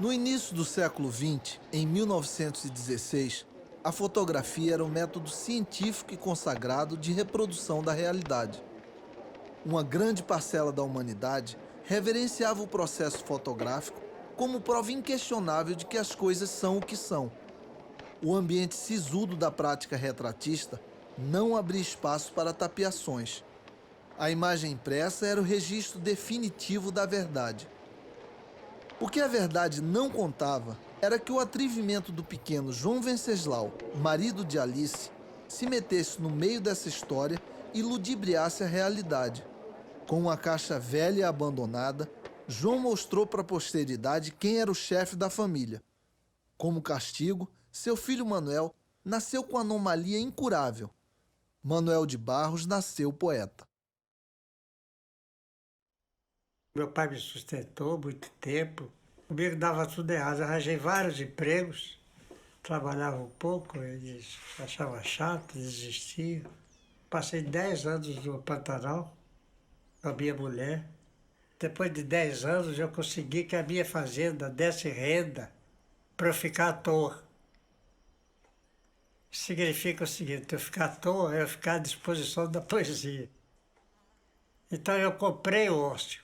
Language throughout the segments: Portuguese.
No início do século XX, em 1916, a fotografia era um método científico e consagrado de reprodução da realidade. Uma grande parcela da humanidade reverenciava o processo fotográfico como prova inquestionável de que as coisas são o que são. O ambiente sisudo da prática retratista não abria espaço para tapeações. A imagem impressa era o registro definitivo da verdade. O que a verdade não contava era que o atrevimento do pequeno João Venceslau, marido de Alice, se metesse no meio dessa história e ludibriasse a realidade. Com uma caixa velha e abandonada, João mostrou para a posteridade quem era o chefe da família. Como castigo, seu filho Manuel nasceu com anomalia incurável. Manuel de Barros nasceu poeta. Meu pai me sustentou muito tempo. Comigo dava tudo errado. Arranjei vários empregos. Trabalhava um pouco, eles achavam chato, desistiam. Passei 10 anos no Pantanal com a minha mulher. Depois de 10 anos eu consegui que a minha fazenda desse renda para eu ficar à toa. Significa o seguinte, eu ficar à toa é eu ficar à disposição da poesia. Então eu comprei o ócio.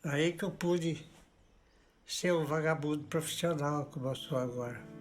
Aí que eu pude ser um vagabundo profissional como eu sou agora.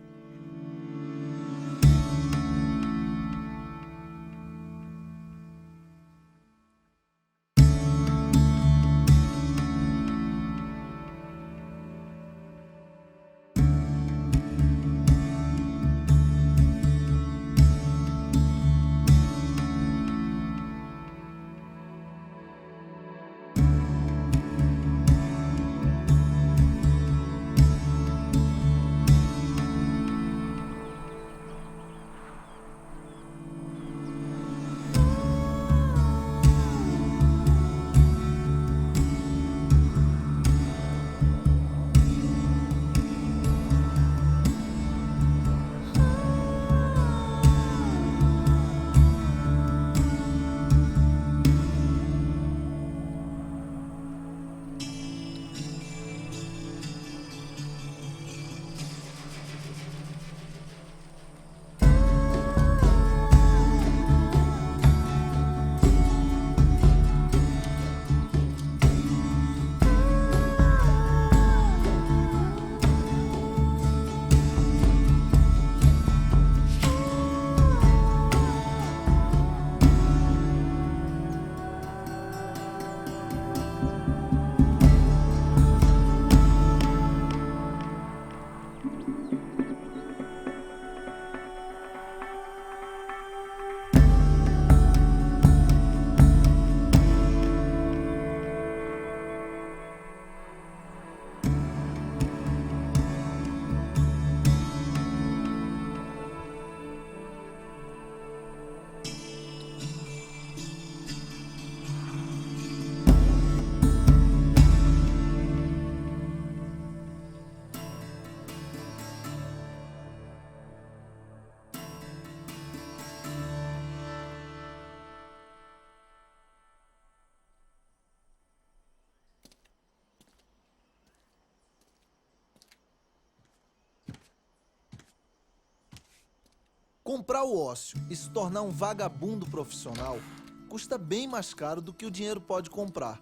Comprar o ócio e se tornar um vagabundo profissional custa bem mais caro do que o dinheiro pode comprar.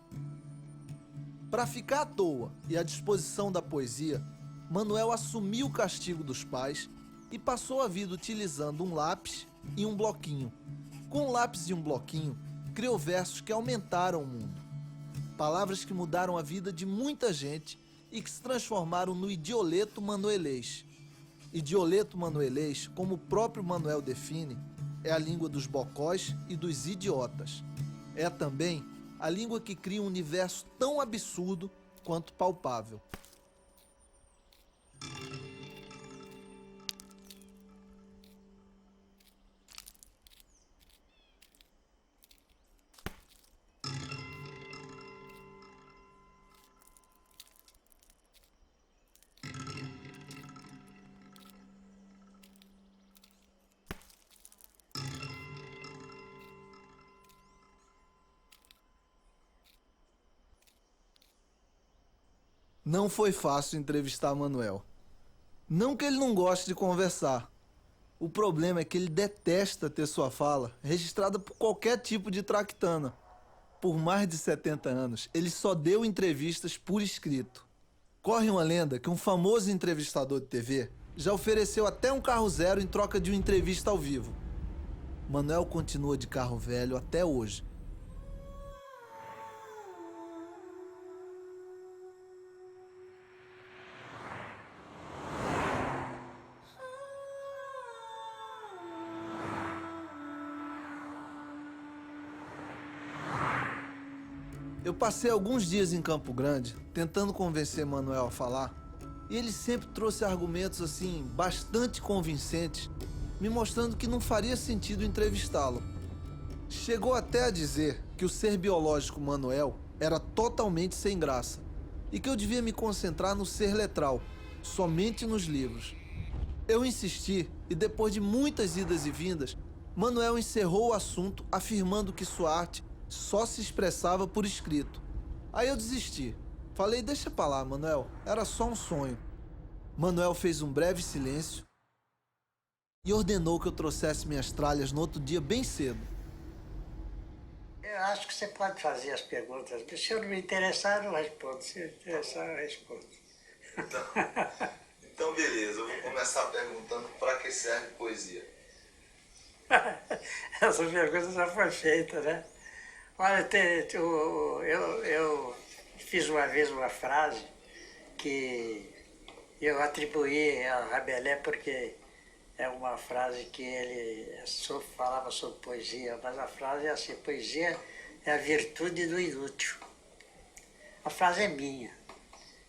Para ficar à toa e à disposição da poesia, Manuel assumiu o castigo dos pais e passou a vida utilizando um lápis e um bloquinho. Com um lápis e um bloquinho, criou versos que aumentaram o mundo. Palavras que mudaram a vida de muita gente e que se transformaram no idioleto manuelês. Idioleto manuelês, como o próprio Manuel define, é a língua dos bocós e dos idiotas. É também a língua que cria um universo tão absurdo quanto palpável. Não foi fácil entrevistar Manuel. Não que ele não goste de conversar. O problema é que ele detesta ter sua fala registrada por qualquer tipo de traquitana. Por mais de 70 anos, ele só deu entrevistas por escrito. Corre uma lenda que um famoso entrevistador de TV já ofereceu até um carro zero em troca de uma entrevista ao vivo. Manuel continua de carro velho até hoje. Eu passei alguns dias em Campo Grande tentando convencer Manuel a falar, e ele sempre trouxe argumentos assim bastante convincentes, me mostrando que não faria sentido entrevistá-lo. Chegou até a dizer que o ser biológico Manuel era totalmente sem graça e que eu devia me concentrar no ser letral, somente nos livros. Eu insisti e depois de muitas idas e vindas, Manuel encerrou o assunto afirmando que sua arte só se expressava por escrito. Aí eu desisti. Falei, deixa pra lá, Manuel, era só um sonho. Manuel fez um breve silêncio e ordenou que eu trouxesse minhas tralhas no outro dia bem cedo. Eu acho que você pode fazer as perguntas. Se eu não me interessar, eu não respondo. Se eu me interessar, eu respondo. Então beleza, eu vou começar perguntando para que serve poesia. Essa pergunta já foi feita, né? Olha, eu fiz uma vez uma frase que eu atribuí a Rabelais porque é uma frase que ele falava sobre poesia, mas a frase é assim: poesia é a virtude do inútil. A frase é minha.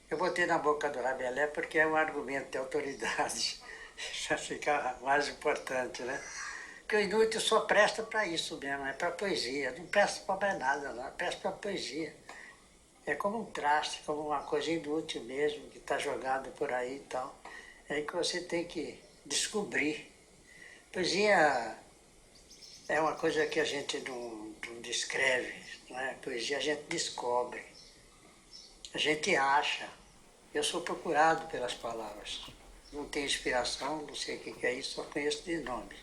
Eu botei na boca do Rabelais porque é um argumento de autoridade, já fica mais importante, né? Porque o inútil só presta para isso mesmo, é para poesia, não presta para mais nada, não, presta para poesia. É como um traste, como uma coisa inútil mesmo, que está jogada por aí e tal. É aí que você tem que descobrir. Poesia é uma coisa que a gente não descreve, não é? Poesia a gente descobre, a gente acha. Eu sou procurado pelas palavras. Não tenho inspiração, não sei o que é isso, só conheço de nome.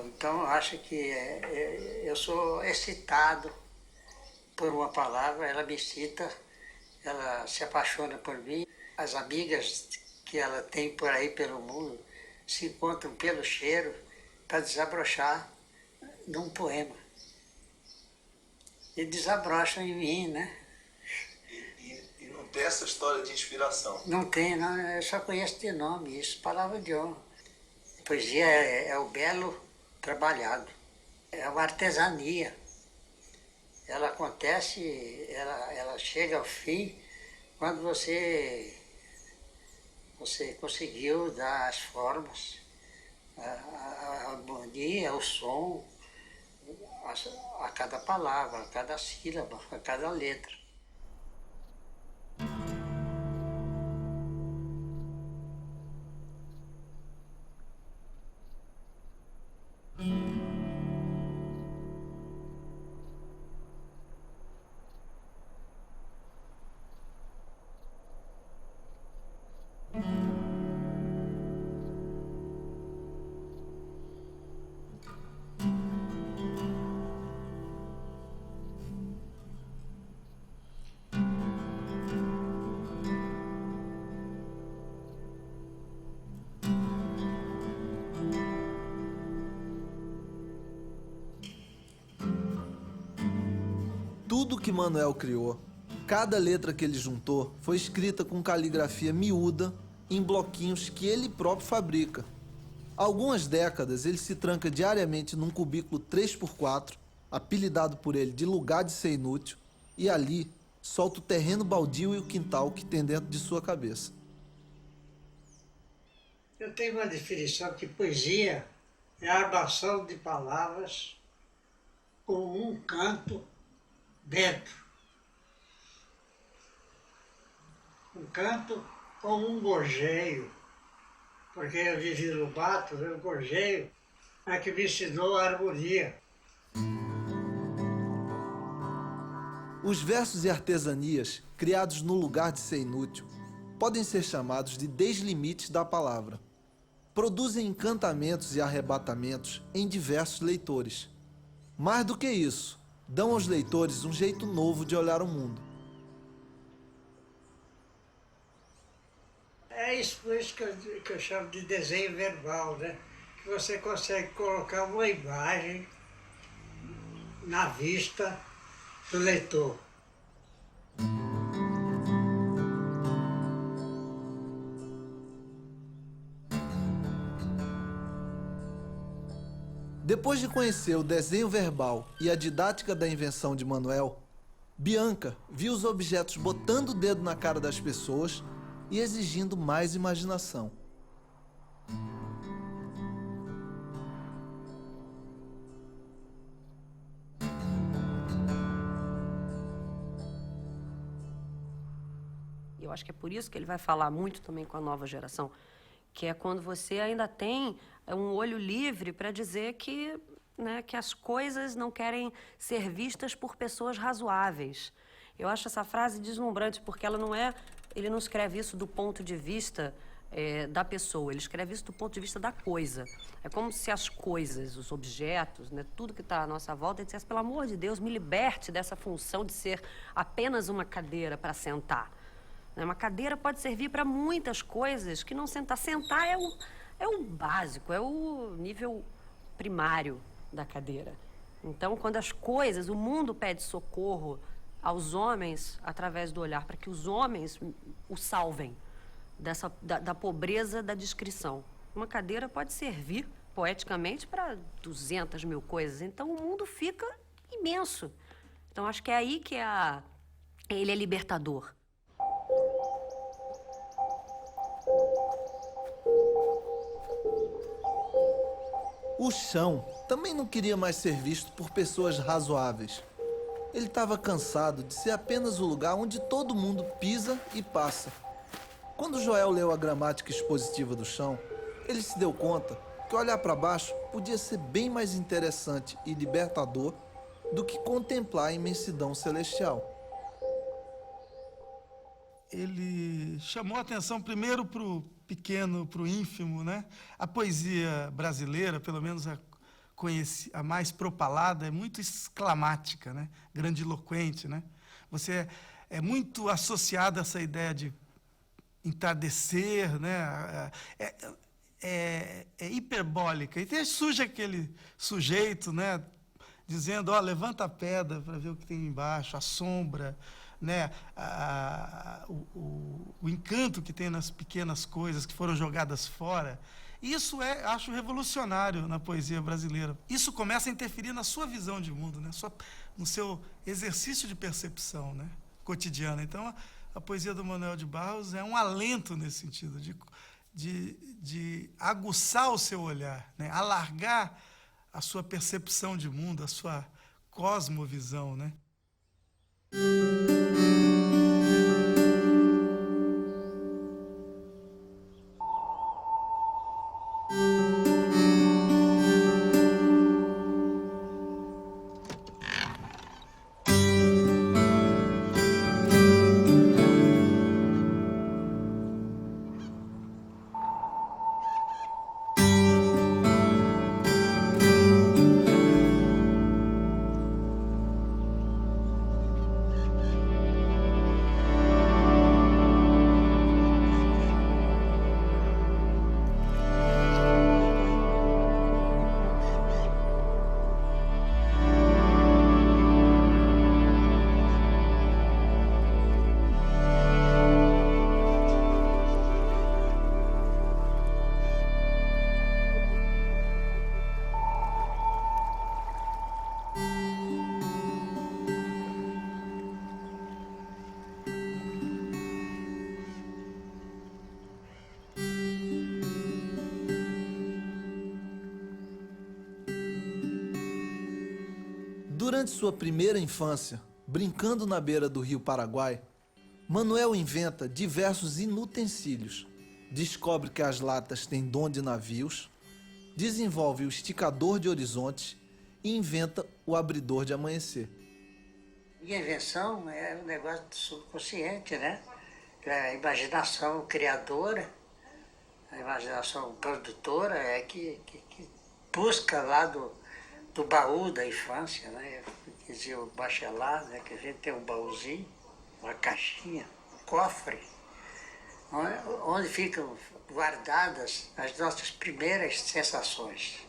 Então, acho que eu sou excitado por uma palavra, ela me excita, ela se apaixona por mim. As amigas que ela tem por aí pelo mundo se encontram pelo cheiro para desabrochar num poema. E desabrocham em mim, né? E não tem essa história de inspiração? Não tem, não, eu só conheço de nome isso, palavra de honra. Poesia é o belo trabalhado, é uma artesania. Ela acontece, ela chega ao fim quando você conseguiu dar as formas, a harmonia, o som, a cada palavra, a cada sílaba, a cada letra. Tudo que Manuel criou, cada letra que ele juntou, foi escrita com caligrafia miúda em bloquinhos que ele próprio fabrica. Há algumas décadas ele se tranca diariamente num cubículo 3x4, apelidado por ele de lugar de ser inútil, e ali solta o terreno baldio e o quintal que tem dentro de sua cabeça. Eu tenho uma definição que poesia é a armação de palavras com um canto dentro. Um canto com um gorjeio, porque eu vivi no mato, o gorjeio é que me ensinou a harmonia. Os versos e artesanias, criados no lugar de ser inútil, podem ser chamados de deslimites da palavra. Produzem encantamentos e arrebatamentos em diversos leitores. Mais do que isso, dão aos leitores um jeito novo de olhar o mundo. É isso, por isso que eu chamo de desenho verbal, né? Que você consegue colocar uma imagem na vista do leitor. Depois de conhecer o desenho verbal e a didática da invenção de Manuel, Bianca viu os objetos botando o dedo na cara das pessoas e exigindo mais imaginação. Eu acho que é por isso que ele vai falar muito também com a nova geração, que é quando você ainda tem um olho livre para dizer que, né, que as coisas não querem ser vistas por pessoas razoáveis. Eu acho essa frase deslumbrante, porque ele não escreve isso do ponto de vista da pessoa, ele escreve isso do ponto de vista da coisa. É como se as coisas, os objetos, né, tudo que está à nossa volta, ele dissesse, pelo amor de Deus, me liberte dessa função de ser apenas uma cadeira para sentar. Uma cadeira pode servir para muitas coisas que não sentar. Sentar é o básico, é o nível primário da cadeira. Então, quando as coisas, o mundo pede socorro aos homens através do olhar, para que os homens o salvem da pobreza da descrição. Uma cadeira pode servir, poeticamente, para 200 mil coisas. Então, o mundo fica imenso. Então, acho que é aí que ele é libertador. O chão também não queria mais ser visto por pessoas razoáveis. Ele estava cansado de ser apenas o lugar onde todo mundo pisa e passa. Quando Joel leu a gramática expositiva do chão, ele se deu conta que olhar para baixo podia ser bem mais interessante e libertador do que contemplar a imensidão celestial. Ele chamou a atenção primeiro para o pequeno, para o ínfimo, né? A poesia brasileira, pelo menos a mais propalada, é muito exclamática, né? Grandiloquente, né? Você é muito associado a essa ideia de entardecer, né? É hiperbólica. E surge aquele sujeito, né? Dizendo, ó, levanta a pedra para ver o que tem embaixo, a sombra, né? O encanto que tem nas pequenas coisas que foram jogadas fora. Isso acho revolucionário na poesia brasileira. Isso começa a interferir na sua visão de mundo, né? No seu exercício de percepção, né? Cotidiana. Então, a poesia do Manuel de Barros é um alento nesse sentido, de aguçar o seu olhar, né? Alargar a sua percepção de mundo, a sua cosmovisão, né? Durante sua primeira infância, brincando na beira do rio Paraguai, Manuel inventa diversos inutensílios, descobre que as latas têm dom de navios, desenvolve o esticador de horizontes e inventa o abridor de amanhecer. E a invenção é um negócio do subconsciente, né? A imaginação criadora, a imaginação produtora é que busca lá do baú da infância, né? Dizia o Bachelard, né? Que a gente tem um baúzinho, uma caixinha, um cofre, onde ficam guardadas as nossas primeiras sensações.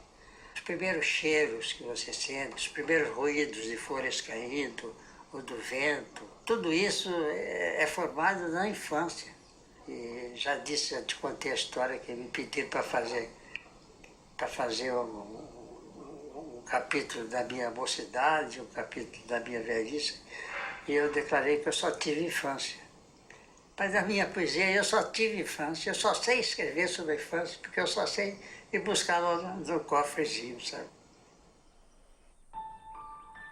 Os primeiros cheiros que você sente, os primeiros ruídos de folhas caindo, ou do vento. Tudo isso é formado na infância. E já te contei a história que me pediram para fazer um capítulo da minha mocidade, um capítulo da minha velhice, e eu declarei que eu só tive infância. Mas na minha poesia eu só tive infância, eu só sei escrever sobre a infância, porque eu só sei ir buscar no cofrezinho, sabe?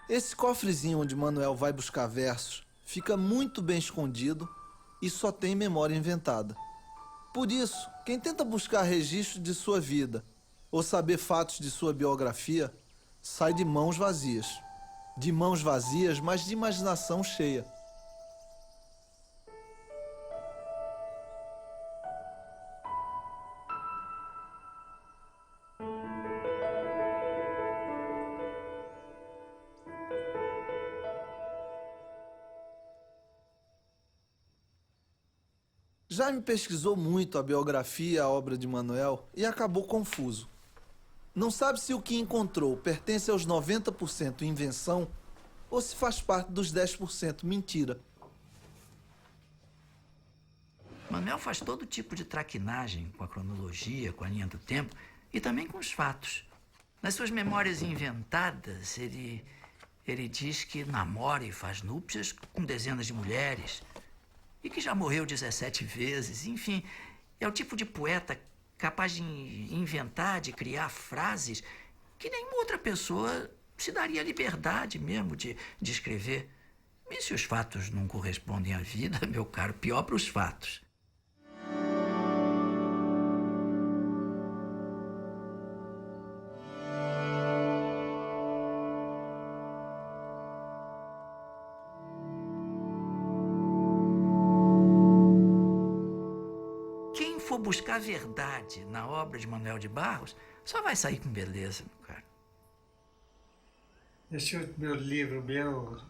Esse cofrezinho onde Manuel vai buscar versos fica muito bem escondido e só tem memória inventada. Por isso, quem tenta buscar registro de sua vida ou saber fatos de sua biografia, sai de mãos vazias. De mãos vazias, mas de imaginação cheia. Jaime pesquisou muito a biografia e a obra de Manuel e acabou confuso. Não sabe se o que encontrou pertence aos 90% invenção ou se faz parte dos 10% mentira. Manuel faz todo tipo de traquinagem com a cronologia, com a linha do tempo e também com os fatos. Nas suas memórias inventadas, ele diz que namora e faz núpcias com dezenas de mulheres e que já morreu 17 vezes. Enfim, é o tipo de poeta capaz de inventar, de criar frases que nenhuma outra pessoa se daria a liberdade mesmo de escrever. E se os fatos não correspondem à vida, meu caro, pior para os fatos. Quem for buscar verdade na obra de Manuel de Barros só vai sair com beleza, meu caro. Esse último livro meu,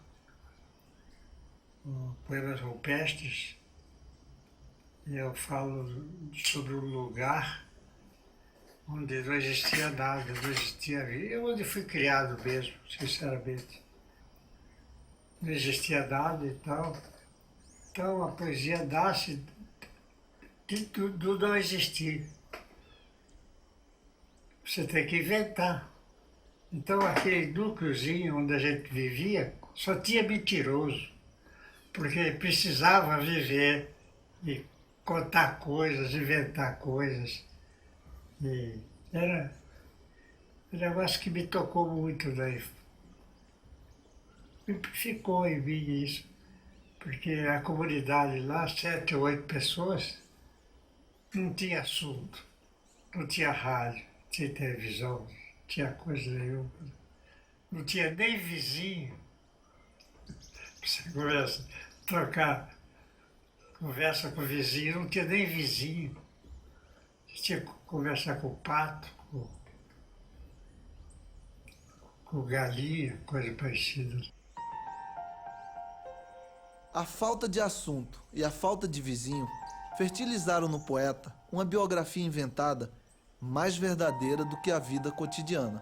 Poemas Rupestres, eu falo sobre um lugar onde não existia nada, não existia vida, onde fui criado mesmo, sinceramente. Não existia nada e tal. Então a poesia nasce de tudo não existir. Você tem que inventar. Então aquele núcleozinho onde a gente vivia só tinha mentiroso, porque precisava viver e contar coisas, inventar coisas. E era um negócio que me tocou muito daí. Ficou em mim isso, porque a comunidade lá, 7 ou 8 pessoas, não tinha assunto, não tinha rádio, não tinha televisão, não tinha coisa nenhuma. Não tinha nem vizinho. Você começa a trocar conversa com o vizinho, não tinha nem vizinho. Você tinha que conversar com o pato, com galinha, coisa parecida. A falta de assunto e a falta de vizinho fertilizaram no poeta uma biografia inventada mais verdadeira do que a vida cotidiana.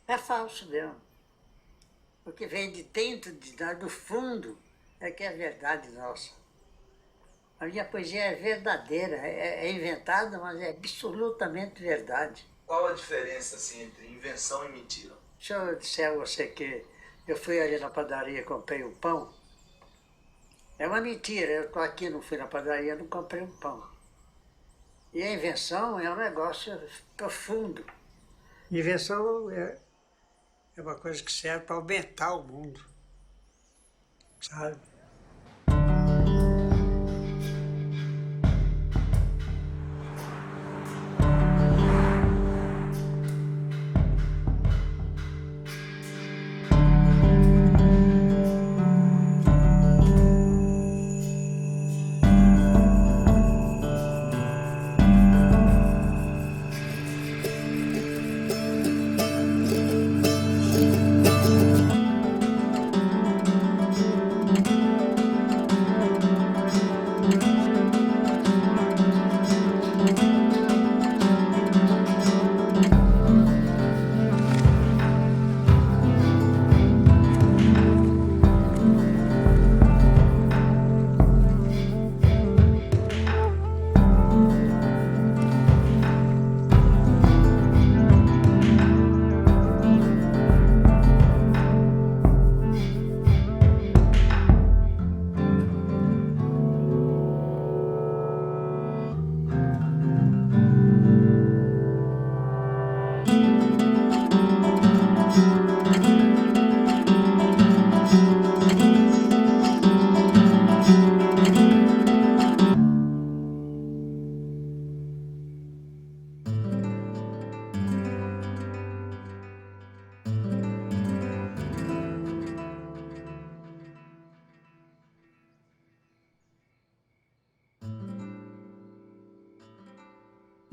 É falso mesmo. O que vem de dentro, do fundo, é que é a verdade nossa. A minha poesia é verdadeira, é inventada, mas é absolutamente verdade. Qual a diferença assim, entre invenção e mentira? Se eu disser a você que eu fui ali na padaria e comprei um pão, é uma mentira. Eu estou aqui, não fui na padaria, não comprei um pão. E a invenção é um negócio profundo. Invenção é uma coisa que serve para aumentar o mundo, sabe?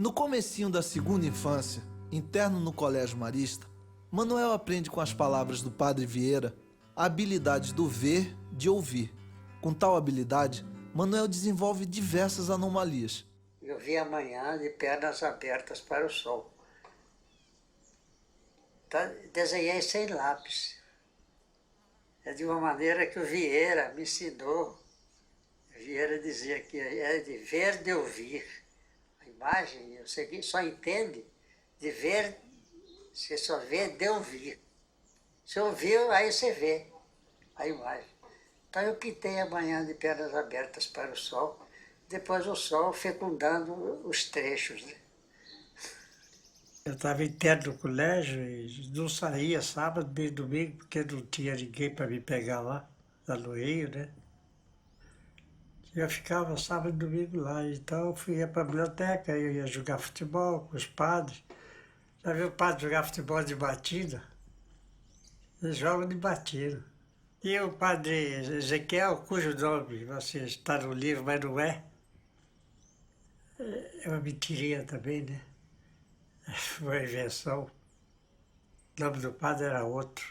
No comecinho da segunda infância, interno no Colégio Marista, Manuel aprende com as palavras do Padre Vieira a habilidade do ver, de ouvir. Com tal habilidade, Manuel desenvolve diversas anomalias. Eu vi amanhã de pernas abertas para o sol. Então, desenhei sem lápis. É de uma maneira que o Vieira me ensinou. O Vieira dizia que é de ver, de ouvir. A imagem, você só entende de ver, você só vê de ouvir. Você ouviu, aí você vê a imagem. Então eu pintei amanhã de pernas abertas para o sol, depois o sol fecundando os trechos, né? Eu estava interno no colégio e não saía sábado nem domingo, porque não tinha ninguém para me pegar lá no Rio, né? Eu ficava sábado e domingo lá, então eu ia para a biblioteca, eu ia jogar futebol com os padres. Já viu o padre jogar futebol de batida? Eles jogam de batida. E o padre Ezequiel, cujo nome você está no livro, mas não é uma mentirinha também, né? Foi uma invenção. O nome do padre era outro.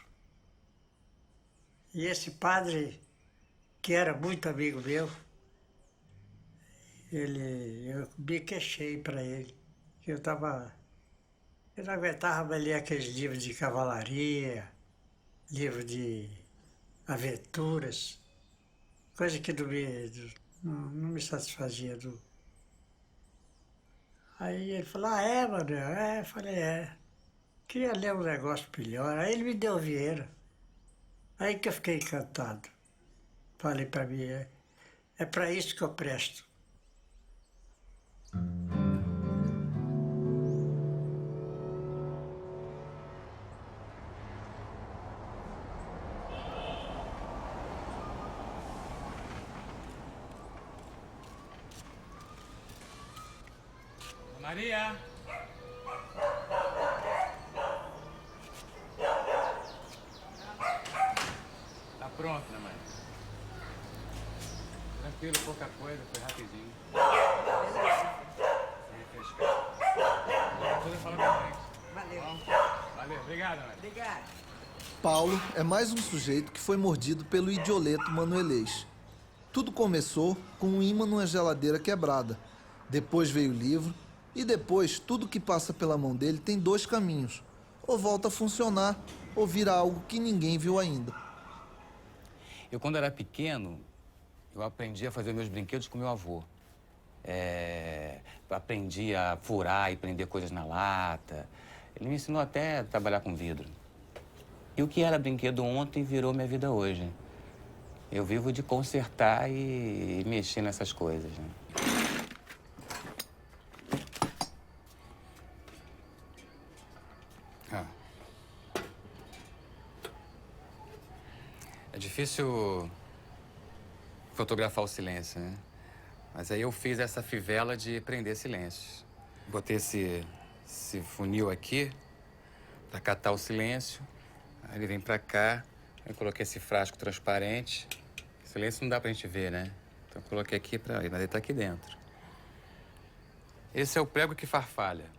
E esse padre, que era muito amigo meu, eu me queixei para ele, que eu não aguentava mais ler aqueles livros de cavalaria, livro de aventuras, coisa que não me satisfazia. Aí ele falou, é, Manuel? É, eu falei, é. Queria ler um negócio melhor. Aí ele me deu Vieira. Aí que eu fiquei encantado. Falei para mim, é para isso que eu presto. Maria! Tá pronto, né, mãe? Tranquilo, pouca coisa, foi rapidinho. Refrescar. Depois eu falo com a gente. Valeu. Valeu, obrigado, mãe. Obrigada. Paulo é mais um sujeito que foi mordido pelo idioleto manuelês. Tudo começou com um ímã numa geladeira quebrada. Depois veio o livro. E depois, tudo que passa pela mão dele tem dois caminhos. Ou volta a funcionar, ou vira algo que ninguém viu ainda. Eu, quando era pequeno, eu aprendi a fazer meus brinquedos com meu avô. Aprendi a furar e prender coisas na lata. Ele me ensinou até a trabalhar com vidro. E o que era brinquedo ontem virou minha vida hoje. Eu vivo de consertar e mexer nessas coisas, né? É difícil fotografar o silêncio, né? Mas aí eu fiz essa fivela de prender silêncios. Botei esse funil aqui para catar o silêncio. Aí ele vem para cá. Eu coloquei esse frasco transparente. O silêncio não dá pra gente ver, né? Então eu coloquei aqui mas ele tá aqui dentro. Esse é o prego que farfalha.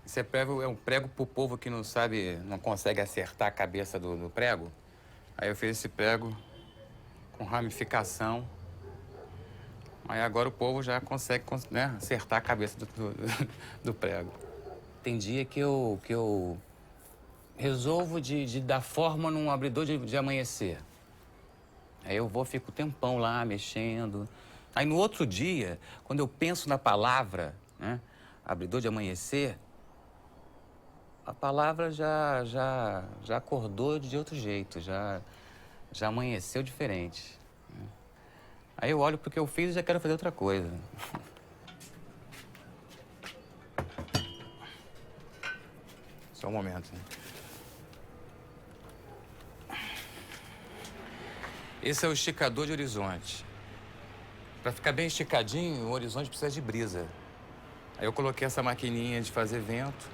Esse é um prego pro povo que não sabe, não consegue acertar a cabeça do prego. Aí eu fiz esse prego com ramificação. Aí agora o povo já consegue, né, acertar a cabeça do prego. Tem dia que eu resolvo de dar forma num abridor de amanhecer. Aí eu fico um tempão lá mexendo. Aí no outro dia, quando eu penso na palavra, né, abridor de amanhecer, a palavra já acordou de outro jeito, já amanheceu diferente. Aí eu olho pro que eu fiz e já quero fazer outra coisa. Só um momento. Esse é o esticador de horizonte. Para ficar bem esticadinho, o horizonte precisa de brisa. Aí eu coloquei essa maquininha de fazer vento.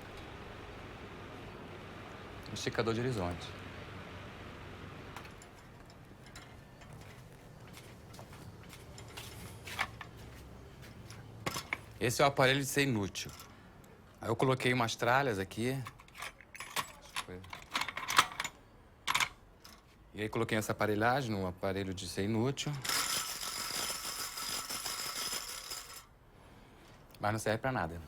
Esticador de horizonte. Esse é o aparelho de ser inútil. Aí eu coloquei umas tralhas aqui. E aí coloquei essa aparelhagem no aparelho de ser inútil. Mas não serve pra nada.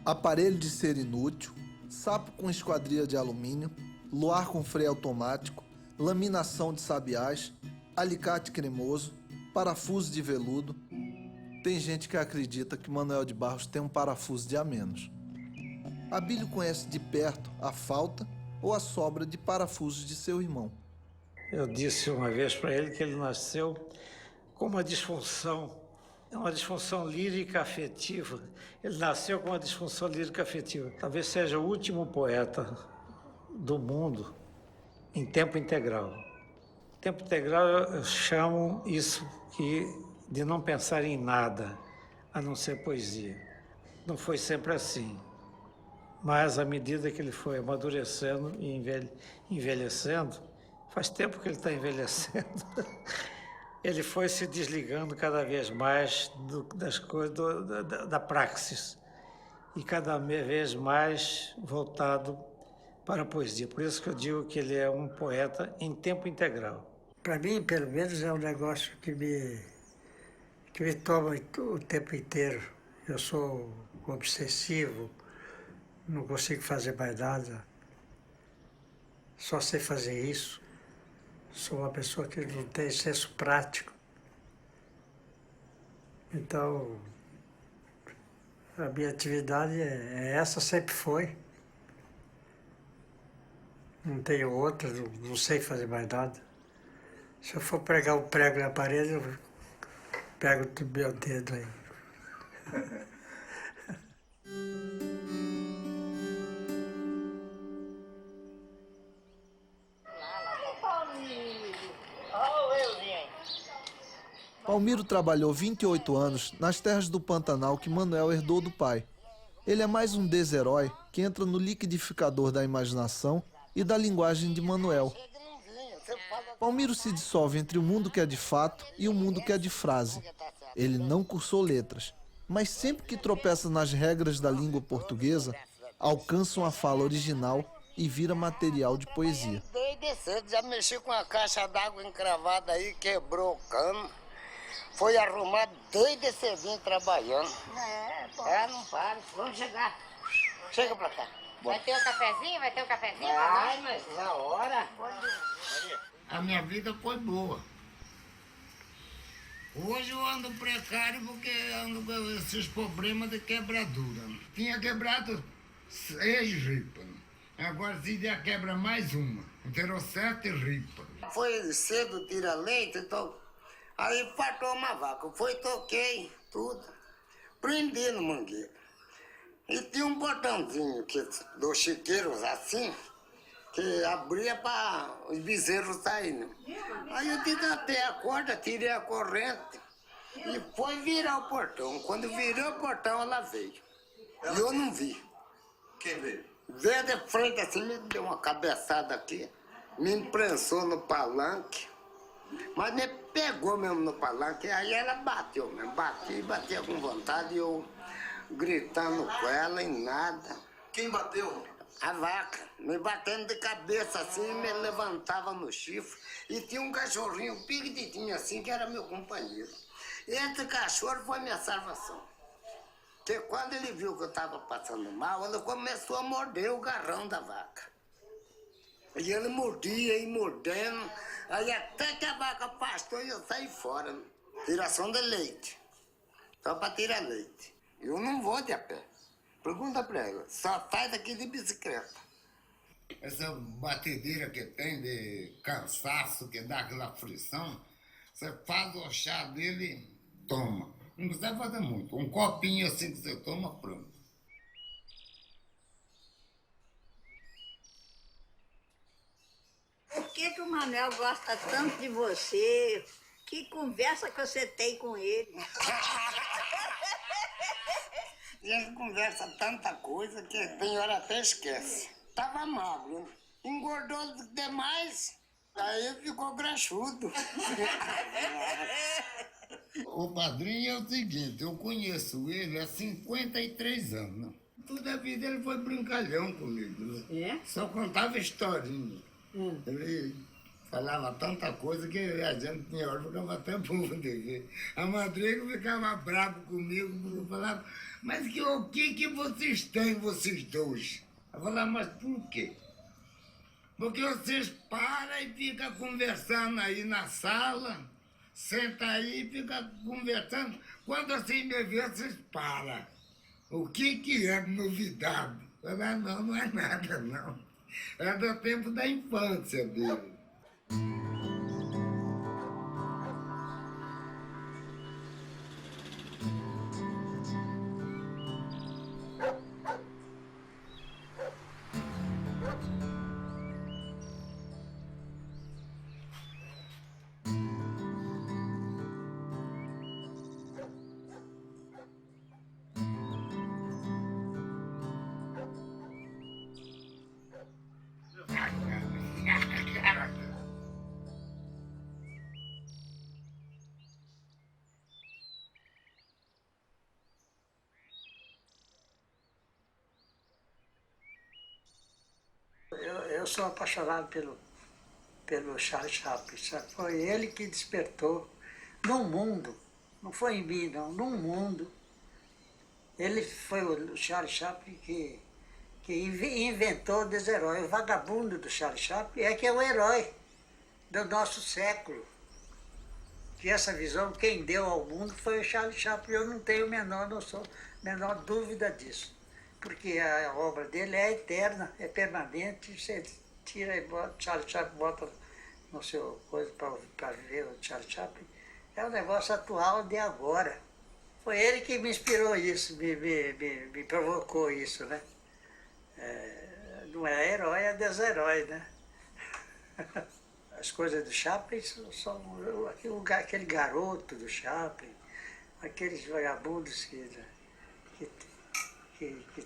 Aparelho de ser inútil, sapo com esquadria de alumínio, luar com freio automático, laminação de sabiás, alicate cremoso, parafuso de veludo. Tem gente que acredita que Manuel de Barros tem um parafuso de a menos. Abílio conhece de perto a falta ou a sobra de parafusos de seu irmão. Eu disse uma vez para ele que ele nasceu com uma disfunção lírica afetiva. Ele nasceu com uma disfunção lírica afetiva. Talvez seja o último poeta do mundo em tempo integral. Tempo integral, eu chamo isso de não pensar em nada, a não ser poesia. Não foi sempre assim. Mas, à medida que ele foi amadurecendo e envelhecendo, faz tempo que ele está envelhecendo, ele foi se desligando cada vez mais das coisas, da praxis, e cada vez mais voltado para a poesia. Por isso que eu digo que ele é um poeta em tempo integral. Para mim, pelo menos, é um negócio que me toma o tempo inteiro. Eu sou obsessivo, não consigo fazer mais nada, só sei fazer isso. Sou uma pessoa que não tem senso prático. Então, a minha atividade é essa, sempre foi. Não tenho outra, não sei fazer mais nada. Se eu for pregar um prego na parede, eu pego do meu dedo aí. Palmiro trabalhou 28 anos nas terras do Pantanal que Manuel herdou do pai. Ele é mais um desherói que entra no liquidificador da imaginação e da linguagem de Manuel. Palmiro se dissolve entre o mundo que é de fato e o mundo que é de frase. Ele não cursou letras, mas sempre que tropeça nas regras da língua portuguesa, alcança uma fala original e vira material de poesia. Desde cedo, já mexi com a caixa d'água encravada aí, quebrou o cano. Foi arrumado desde cedinho trabalhando. Não para. Vamos chegar. Chega pra cá. Vai ter um cafezinho? Vai ter um cafezinho? Vai, mas na hora. A minha vida foi boa. Hoje eu ando precário porque ando com esses problemas de quebradura. Tinha quebrado 6 ripas. Agora se já quebra mais uma. Virou 7 ripas. Foi cedo, tira leite, então... Aí fartou uma vaca. Toquei tudo. Prendi no mangueiro. E tinha um botãozinho dos chiqueiros assim, que abria para os bezerros saírem. Aí eu desatei a corda, tirei a corrente e foi virar o portão. Quando virou o portão, ela veio. E eu não vi. Quem veio? Veio de frente assim, me deu uma cabeçada aqui, me imprensou no palanque, mas me pegou mesmo no palanque, aí ela bateu mesmo, batia com vontade, eu gritando com ela e nada. Quem bateu? A vaca, me batendo de cabeça assim, me levantava no chifre, e tinha um cachorrinho pequenininho assim, que era meu companheiro. Esse cachorro foi minha salvação. Porque quando ele viu que eu estava passando mal, ele começou a morder o garrão da vaca. E ele mordia e mordendo, aí até que a vaca pastou e eu saí fora. Tiração de leite, só para tirar leite. Eu não vou de a pé. Pergunta para ela, só faz aqui de bicicleta. Essa batedeira que tem de cansaço, que dá aquela aflição, você faz o chá dele, toma. Não precisa fazer muito. Um copinho assim que você toma, pronto. Por que o Manuel gosta tanto de você? Que conversa que você tem com ele? A gente conversa tanta coisa que tem hora até esquece. Tava magro, né? Engordou demais, aí ficou graxudo. O padrinho é o seguinte, eu conheço ele há 53 anos. Toda a vida ele foi brincalhão comigo, né? É? Só contava historinha. Ele falava tanta coisa que a gente tinha hora ficava até bobo de ver. A madrinha ficava brava comigo, porque eu falava, mas o que vocês têm, vocês dois? Eu falava, mas por quê? Porque vocês param e ficam conversando aí na sala, senta aí e fica conversando. Quando assim me vê, vocês param. O que é novidade? Eu falava, não é nada, não. É do tempo da infância dele. Eu sou apaixonado pelo Charles Chaplin, sabe? Foi ele que despertou num mundo, não foi em mim não, num mundo. Ele foi o Charles Chaplin que inventou o desherói. O vagabundo do Charles Chaplin é que é o herói do nosso século. Que essa visão, quem deu ao mundo foi o Charles Chaplin. Eu não tenho menor dúvida disso. Porque a obra dele é eterna, é permanente. Você tira e bota, Charles Chaplin bota no seu coisa para ver o Charles Chaplin. É um negócio atual de agora. Foi ele que me inspirou isso, me provocou isso, né? Não é herói, é desherói, né? As coisas do Chaplin são aquele garoto do Chaplin, aqueles vagabundos que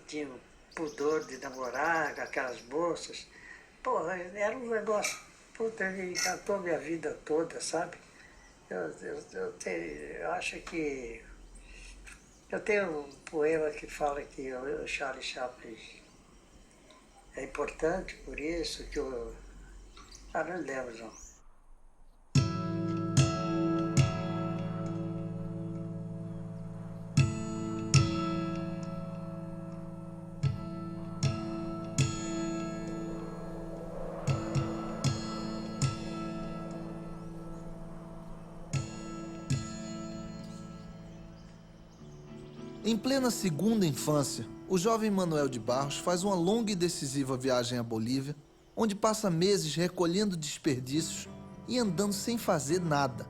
tinham pudor de namorar com aquelas moças. Porra, era um negócio, puta, me encantou minha vida toda, sabe? Eu acho que... Eu tenho um poema que fala que o Charles Chaplin é importante por isso, que eu... Ah, não lembro, não. Em plena segunda infância, o jovem Manuel de Barros faz uma longa e decisiva viagem à Bolívia, onde passa meses recolhendo desperdícios e andando sem fazer nada.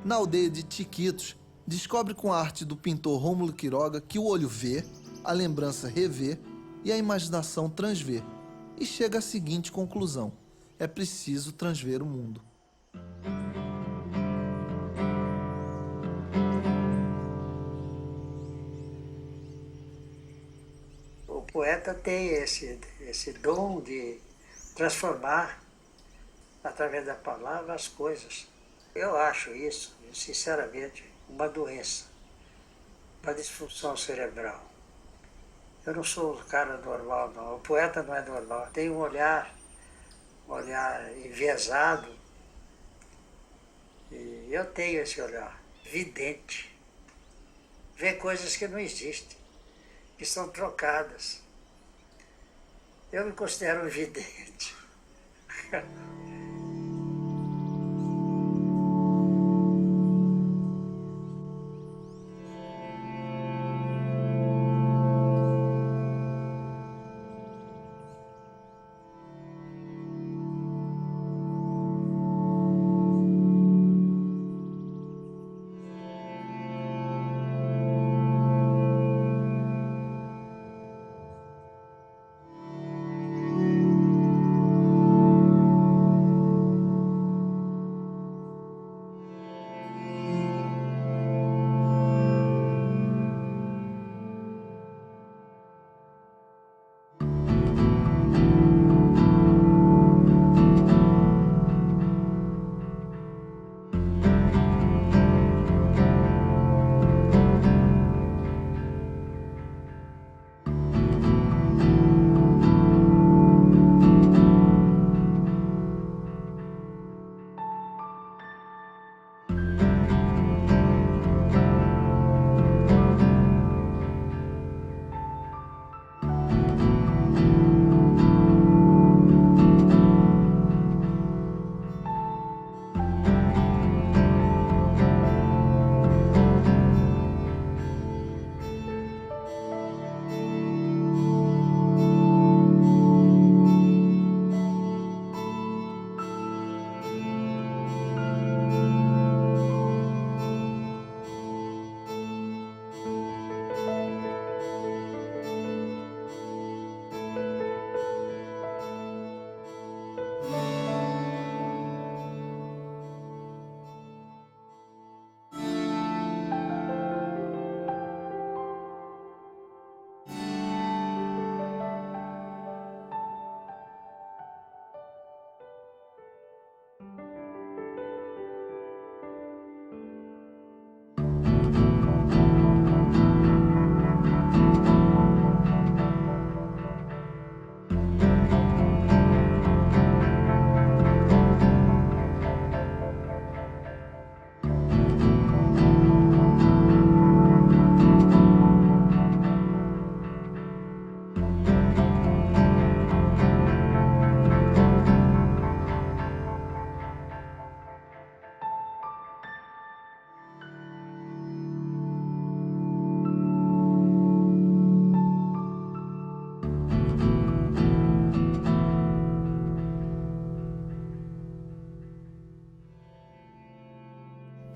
Na aldeia de Tiquitos, descobre com a arte do pintor Rômulo Quiroga que o olho vê, a lembrança revê e a imaginação transvê, e chega à seguinte conclusão: é preciso transver o mundo. O poeta tem esse dom de transformar, através da palavra, as coisas. Eu acho isso, sinceramente, uma doença, uma disfunção cerebral. Eu não sou um cara normal, não. O poeta não é normal. Tem um olhar enviesado. E eu tenho esse olhar vidente. Vê coisas que não existem, que são trocadas. Eu me considero um vidente.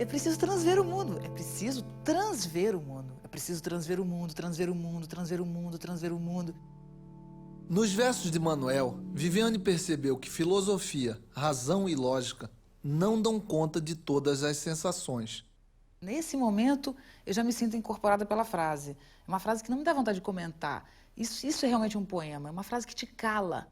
preciso transver o mundo, é preciso transver o mundo, é preciso transver o mundo, transver o mundo, transver o mundo, transver o mundo. Nos versos de Manuel, Viviane percebeu que filosofia, razão e lógica não dão conta de todas as sensações. Nesse momento, eu já me sinto incorporada pela frase. É uma frase que não me dá vontade de comentar. Isso é realmente um poema, é uma frase que te cala.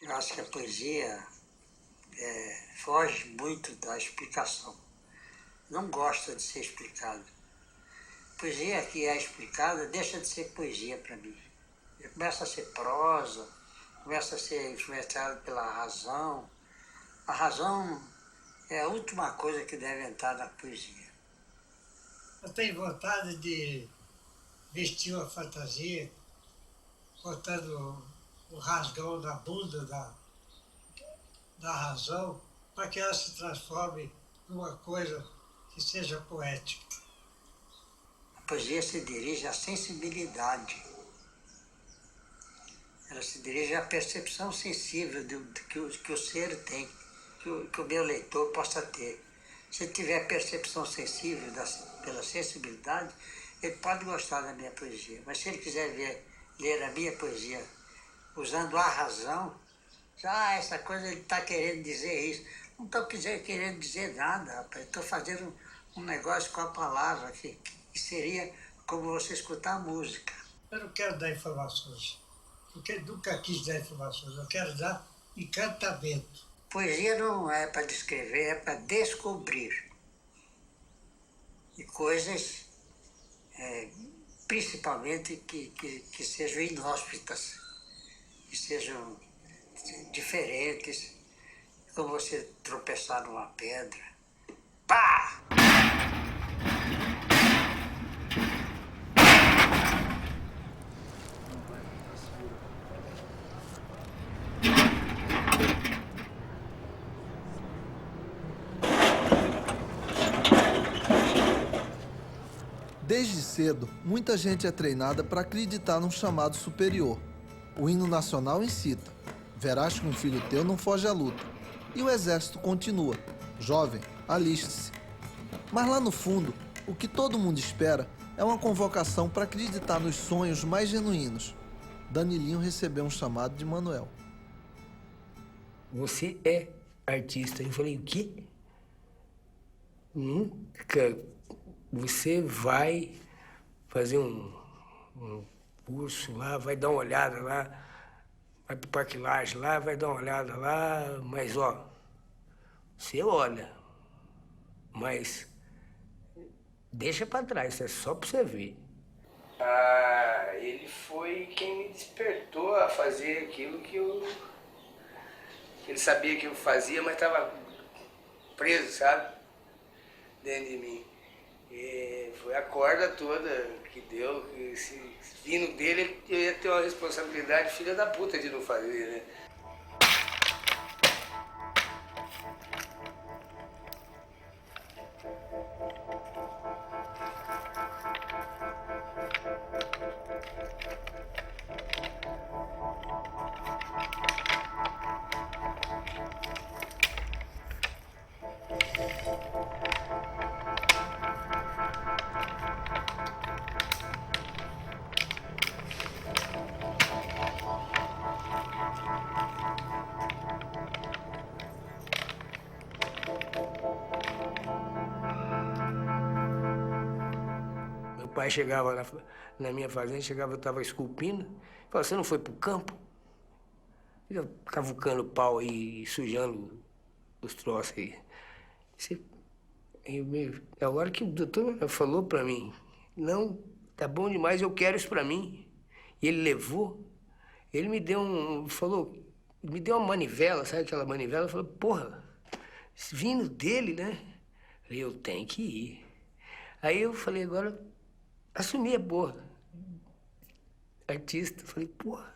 Eu acho que a poesia foge muito da explicação. Não gosta de ser explicada. Poesia que é explicada deixa de ser poesia para mim. Começa a ser prosa, começa a ser influenciada pela razão. A razão é a última coisa que deve entrar na poesia. Eu tenho vontade de vestir uma fantasia, botando o rasgão da bunda da razão, para que ela se transforme numa coisa que seja poética. A poesia se dirige à sensibilidade. Ela se dirige à percepção sensível que o ser tem, que o meu leitor possa ter. Se ele tiver percepção sensível pela sensibilidade, ele pode gostar da minha poesia. Mas se ele quiser ler a minha poesia usando a razão, essa coisa ele está querendo dizer isso. Não estou querendo dizer nada, rapaz. Estou fazendo um negócio com a palavra, que seria como você escutar música. Eu não quero dar informações, porque nunca quis dar informações. Eu quero dar encantamento. Poesia não é para descrever, é para descobrir. E coisas, principalmente, que sejam inóspitas, que sejam diferentes, como você tropeçar numa pedra. Pá! Desde cedo, muita gente é treinada para acreditar num chamado superior. O hino nacional incita: verás que um filho teu não foge à luta. E o exército continua: jovem, aliste-se. Mas lá no fundo, o que todo mundo espera é uma convocação para acreditar nos sonhos mais genuínos. Danilinho recebeu um chamado de Manuel. Você é artista. Eu falei, o quê? Nunca. Você vai fazer um curso lá, vai dar uma olhada lá, vai pro Parque Lage lá, vai dar uma olhada lá, mas ó, você olha, mas deixa pra trás, é só pra você ver. Ele foi quem me despertou a fazer aquilo que ele sabia que eu fazia, mas estava preso, sabe? Dentro de mim. Foi a corda toda que deu, que se vindo dele eu ia ter uma responsabilidade filha da puta de não fazer, né? Meu pai chegava na minha fazenda, eu estava esculpindo, falava, você não foi pro campo? Fica cavucando pau aí, sujando os troços aí. A hora que o doutor falou pra mim, não, tá bom demais, eu quero isso pra mim. E ele levou, ele me deu me deu uma manivela, sabe aquela manivela? Falou, porra, vindo dele, né? Eu tenho que ir. Aí eu falei, agora, assumi a porra. Artista, falei, porra.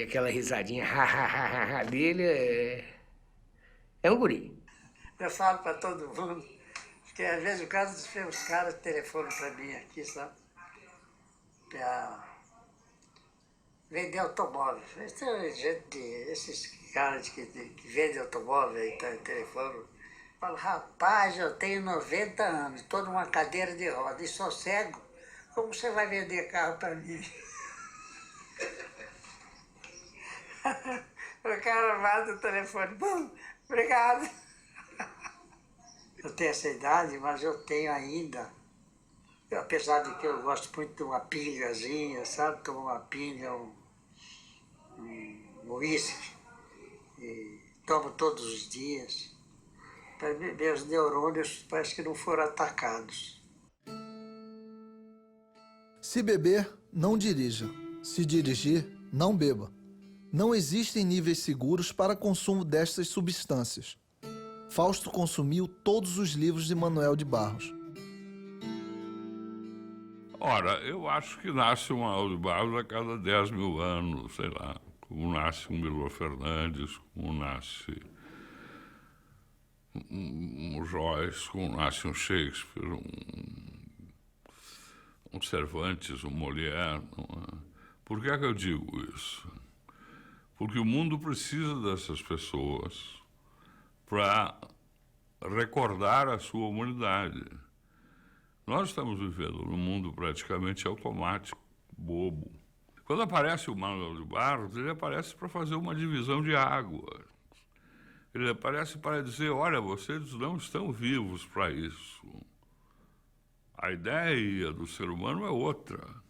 E aquela risadinha dele é um guri. Eu falo para todo mundo, porque às vezes os caras telefonam para mim aqui, sabe? Para vender automóveis. Esses caras que vendem automóvel e telefone. Falo, rapaz, eu tenho 90 anos, estou numa cadeira de roda e sou cego. Como você vai vender carro para mim? O cara mata o telefone. Bom, obrigado. Eu tenho essa idade, mas eu tenho ainda. Apesar de que eu gosto muito de uma pingazinha, sabe? Tomar uma pinga, um uísque. E tomo todos os dias. Para meus neurônios parece que não foram atacados. Se beber, não dirija. Se dirigir, não beba. Não existem níveis seguros para consumo destas substâncias. Fausto consumiu todos os livros de Manuel de Barros. Ora, eu acho que nasce um Manuel de Barros a cada 10 mil anos, sei lá. Como nasce um Milor Fernandes, como nasce um Joyce, como nasce um Shakespeare, um Cervantes, um Molière. Por que é que eu digo isso? Porque o mundo precisa dessas pessoas para recordar a sua humanidade. Nós estamos vivendo num mundo praticamente automático, bobo. Quando aparece o Manuel de Barros, ele aparece para fazer uma divisão de água. Ele aparece para dizer, olha, vocês não estão vivos para isso. A ideia do ser humano é outra.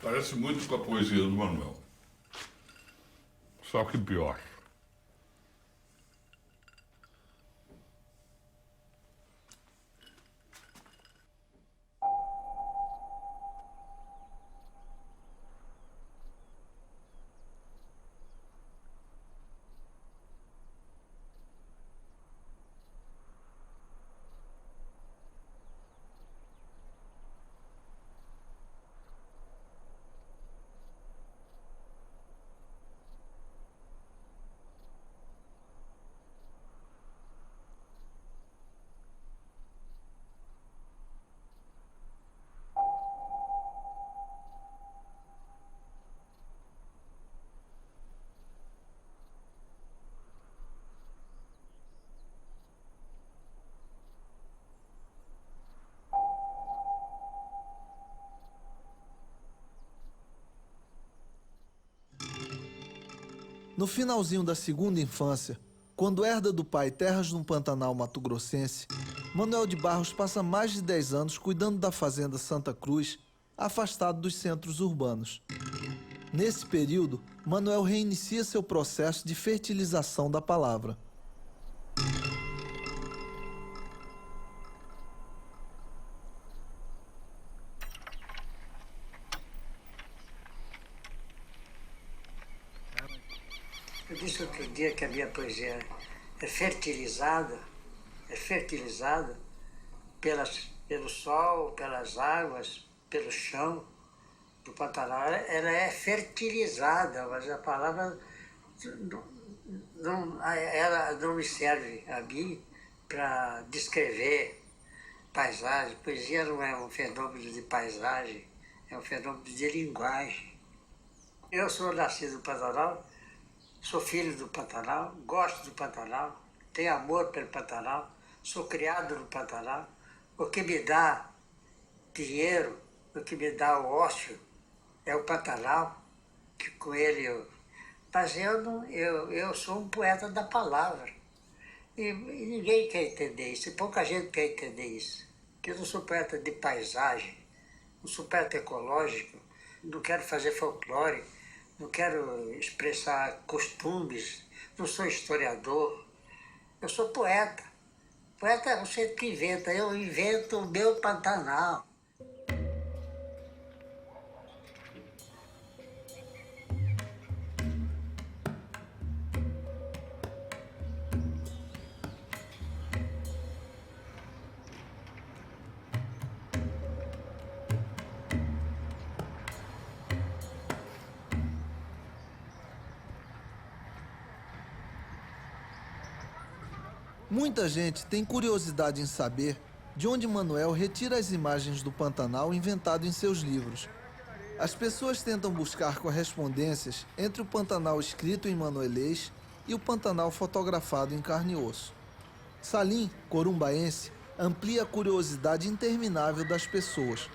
Parece muito com a poesia do Manuel. Só que pior. No finalzinho da segunda infância, quando herda do pai terras no Pantanal mato-grossense, Manuel de Barros passa mais de 10 anos cuidando da fazenda Santa Cruz, afastado dos centros urbanos. Nesse período, Manuel reinicia seu processo de fertilização da palavra. Eu disse outro dia que a minha poesia é fertilizada pelo sol, pelas águas, pelo chão do Pantanal. Ela é fertilizada, mas a palavra ela não me serve a mim para descrever paisagem. Poesia não é um fenômeno de paisagem, é um fenômeno de linguagem. Eu sou nascido no Pantanal, sou filho do Pantanal, gosto do Pantanal, tenho amor pelo Pantanal, sou criado no Pantanal. O que me dá dinheiro, o que me dá o ócio é o Pantanal, que com ele eu... Mas eu sou um poeta da palavra. E ninguém quer entender isso, e pouca gente quer entender isso. Porque eu não sou poeta de paisagem, não sou poeta ecológico, não quero fazer folclore, não quero expressar costumes, não sou historiador. Eu sou poeta. Poeta é você que inventa, eu invento o meu Pantanal. Muita gente tem curiosidade em saber de onde Manuel retira as imagens do Pantanal inventado em seus livros. As pessoas tentam buscar correspondências entre o Pantanal escrito em manuelês e o Pantanal fotografado em carne e osso. Salim, corumbaense, amplia a curiosidade interminável das pessoas.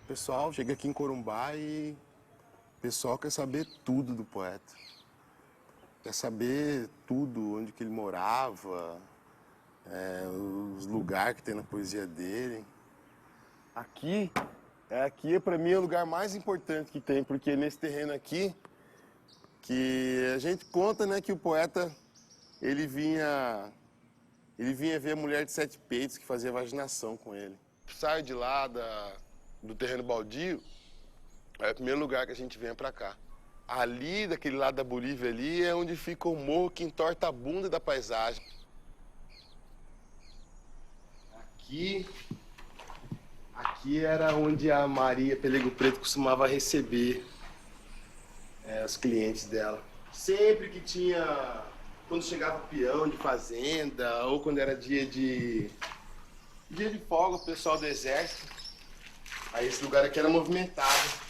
O pessoal chega aqui em Corumbá e o pessoal quer saber tudo do poeta. Quer saber tudo, onde que ele morava, os lugares que tem na poesia dele. Aqui para mim é o lugar mais importante que tem, porque nesse terreno aqui, que a gente conta, né, que o poeta, ele vinha ver a mulher de 7 peitos que fazia vaginação com ele. Sai de lá do terreno baldio, é o primeiro lugar que a gente vem pra cá. Ali, daquele lado da Bolívia ali, é onde fica o morro que entorta a bunda da paisagem. Aqui era onde a Maria Pelego Preto costumava receber os clientes dela. Sempre que tinha, quando chegava peão de fazenda, ou quando era dia de folga, o pessoal do exército, aí esse lugar aqui era movimentado.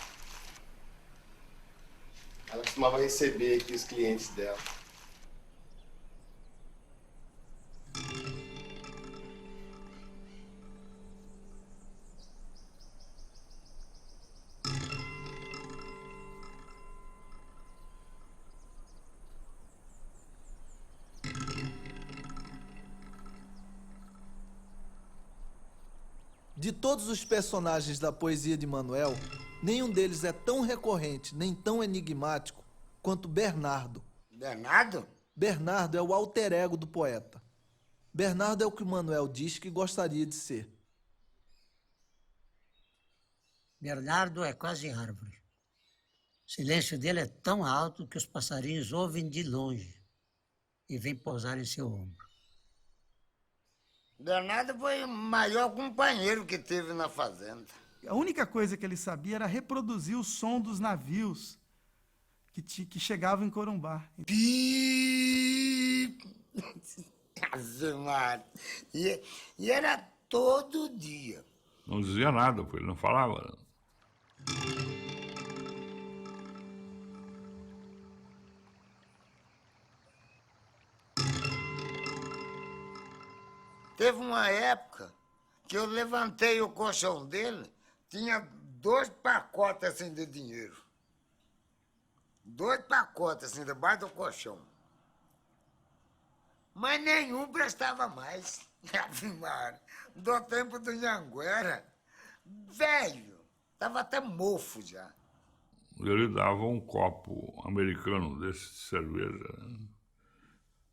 Ela costumava receber aqui os clientes dela. De todos os personagens da poesia de Manuel, nenhum deles é tão recorrente nem tão enigmático quanto Bernardo. Bernardo? Bernardo é o alter ego do poeta. Bernardo é o que Manuel diz que gostaria de ser. Bernardo é quase árvore. O silêncio dele é tão alto que os passarinhos ouvem de longe e vêm pousar em seu ombro. Bernardo foi o maior companheiro que teve na fazenda. A única coisa que ele sabia era reproduzir o som dos navios que chegavam em Corumbá. Pi! E era todo dia. Não dizia nada, porque ele não falava. Teve uma época que eu levantei o colchão dele, tinha 2 pacotes assim de dinheiro. 2 pacotes assim debaixo do colchão. Mas nenhum prestava mais. Do tempo do Nhanguera, velho, tava até mofo já. Ele dava um copo americano desse de cerveja,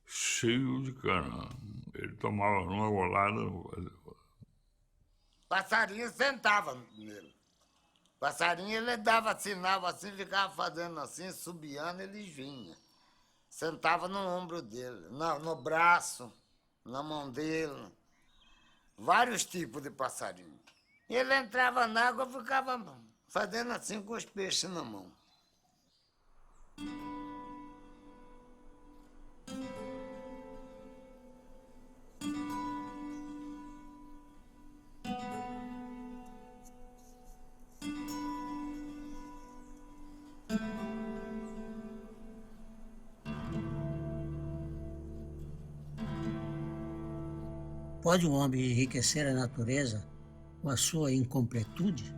cheio de cana. Ele tomava numa golada. Passarinho sentava nele. Passarinho, ele dava sinal assim, ficava fazendo assim, subiando, eles vinham. Sentava no ombro dele, no braço, na mão dele. Vários tipos de passarinho. Ele entrava na água, ficava fazendo assim com os peixes na mão. Pode um homem enriquecer a natureza com a sua incompletude?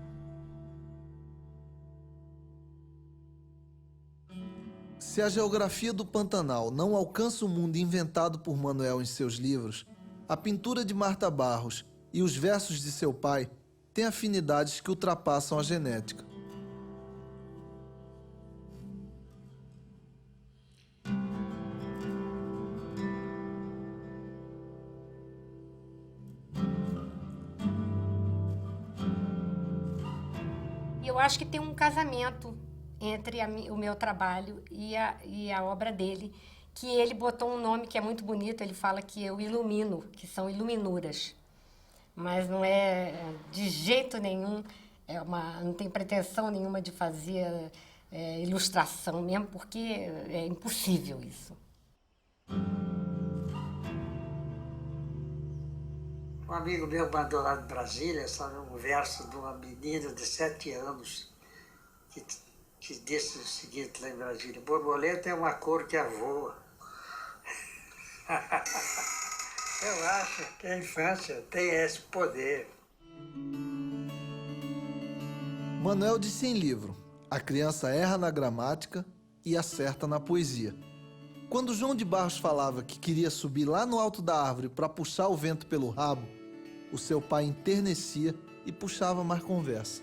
Se a geografia do Pantanal não alcança o mundo inventado por Manuel em seus livros, a pintura de Marta Barros e os versos de seu pai têm afinidades que ultrapassam a genética. Eu acho que tem um casamento entre o meu trabalho e a obra dele, que ele botou um nome que é muito bonito, ele fala que eu ilumino, que são iluminuras. Mas não é de jeito nenhum não tem pretensão nenhuma de fazer ilustração mesmo, porque é impossível isso. Um amigo meu mandou lá de Brasília, sabe, um verso de uma menina de 7 anos que disse o seguinte lá em Brasília: borboleta é uma cor que voa. Eu acho que a infância tem esse poder. Manuel disse em livro: a criança erra na gramática e acerta na poesia. Quando João de Barros falava que queria subir lá no alto da árvore para puxar o vento pelo rabo, o seu pai enternecia e puxava mais conversa.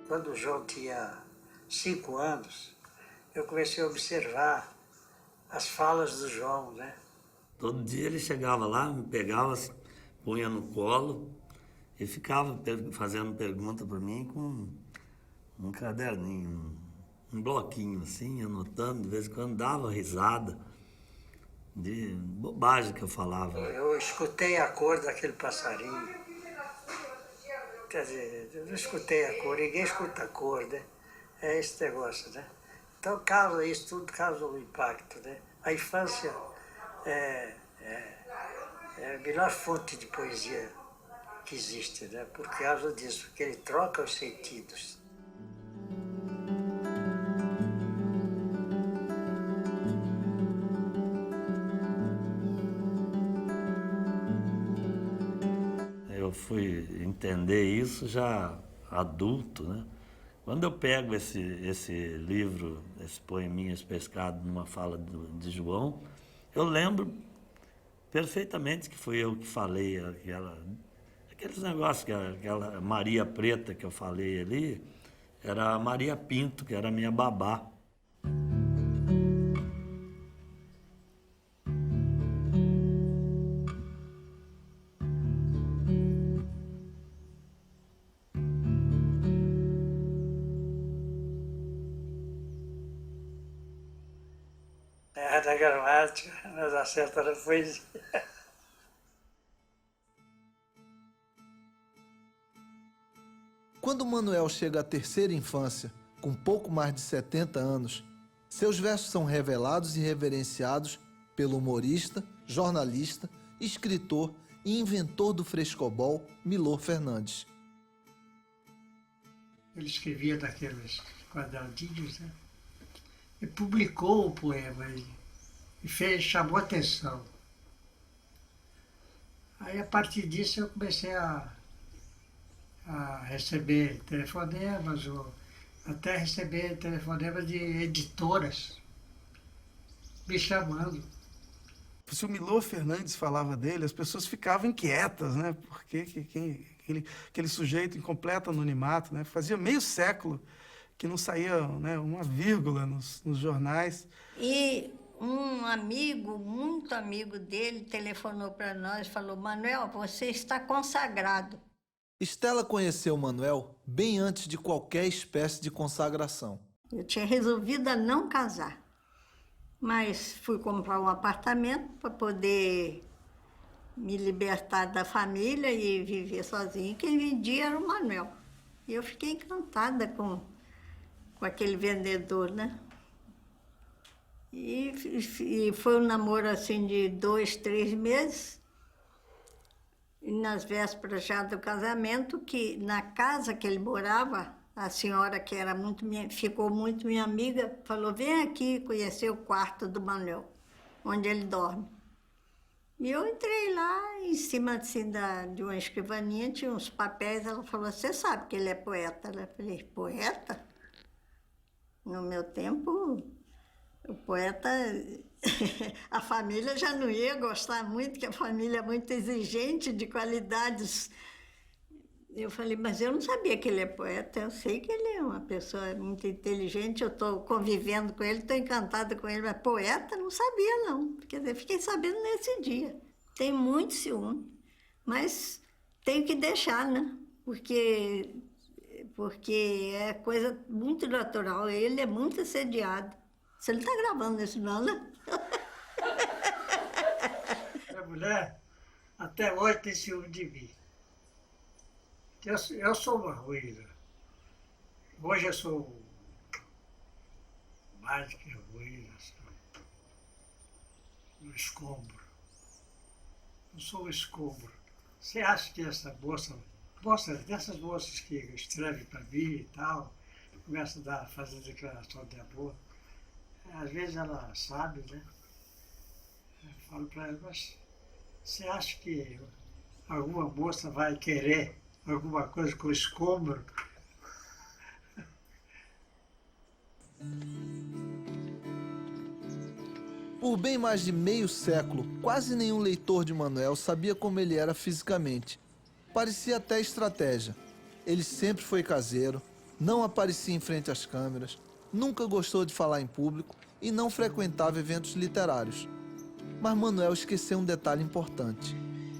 Quando o João tinha 5 anos, eu comecei a observar as falas do João, né? Todo dia ele chegava lá, me pegava, punha no colo e ficava fazendo pergunta para mim com um caderninho, um bloquinho assim, anotando, de vez em quando dava risada de bobagem que eu falava. Eu escutei a cor daquele passarinho. Quer dizer, eu não escutei a cor, ninguém escuta a cor, né? É esse negócio, né? Então, isso tudo causa um impacto, né? A infância é a melhor fonte de poesia que existe, né? Por causa disso, porque ele troca os sentidos. Eu fui entender isso já adulto, né? Quando eu pego esse livro, esse Poeminhas Pescado numa fala de João, eu lembro perfeitamente que fui eu que falei aqueles negócios, que aquela Maria Preta que eu falei ali, era a Maria Pinto, que era a minha babá. Na gramática, nós acertamos na poesia. Quando Manuel chega à terceira infância, com pouco mais de 70 anos, seus versos são revelados e reverenciados pelo humorista, jornalista, escritor e inventor do frescobol, Milor Fernandes. Ele escrevia daqueles quadradinhos, né? E publicou um poema e chamou atenção. Aí, a partir disso, eu comecei a receber telefonemas, ou até receber telefonemas de editoras me chamando. Se o Milor Fernandes falava dele, as pessoas ficavam inquietas, né? Porque aquele sujeito em completo anonimato, né? Fazia meio século que não saía, né, uma vírgula nos jornais. E um amigo, muito amigo dele, telefonou para nós e falou: Manuel, você está consagrado. Estela conheceu Manuel bem antes de qualquer espécie de consagração. Eu tinha resolvido a não casar, mas fui comprar um apartamento para poder me libertar da família e viver sozinha. Quem vendia era o Manuel. E eu fiquei encantada com aquele vendedor, né? E foi um namoro assim de 2, 3 meses. E nas vésperas já do casamento, que na casa que ele morava, a senhora que era ficou muito minha amiga, falou: vem aqui conhecer o quarto do Manuel, onde ele dorme. E eu entrei lá, em cima assim, de uma escrivaninha, tinha uns papéis. Ela falou: você sabe que ele é poeta? Eu falei: poeta? No meu tempo, o poeta, a família já não ia gostar muito, que a família é muito exigente de qualidades. Eu falei: mas eu não sabia que ele é poeta, eu sei que ele é uma pessoa muito inteligente, eu estou convivendo com ele, estou encantada com ele, mas poeta não sabia não, quer dizer, fiquei sabendo nesse dia. Tem muito ciúme, mas tenho que deixar, né? Porque é coisa muito natural, ele é muito assediado. Você não está gravando isso não, né? A mulher até hoje tem ciúme de mim. Eu sou uma ruína. Hoje eu sou mais do que ruína, um escombro. Eu sou um escombro. Você acha que essa moça, dessas moças que escrevem para mim e tal, começam a fazer declaração de amor, às vezes ela sabe, né? Eu falo para ela, mas você acha que alguma moça vai querer alguma coisa com escombro? Por bem mais de meio século, quase nenhum leitor de Manuel sabia como ele era fisicamente. Parecia até estratégia. Ele sempre foi caseiro, não aparecia em frente às câmeras, nunca gostou de falar em público e não frequentava eventos literários. Mas Manuel esqueceu um detalhe importante.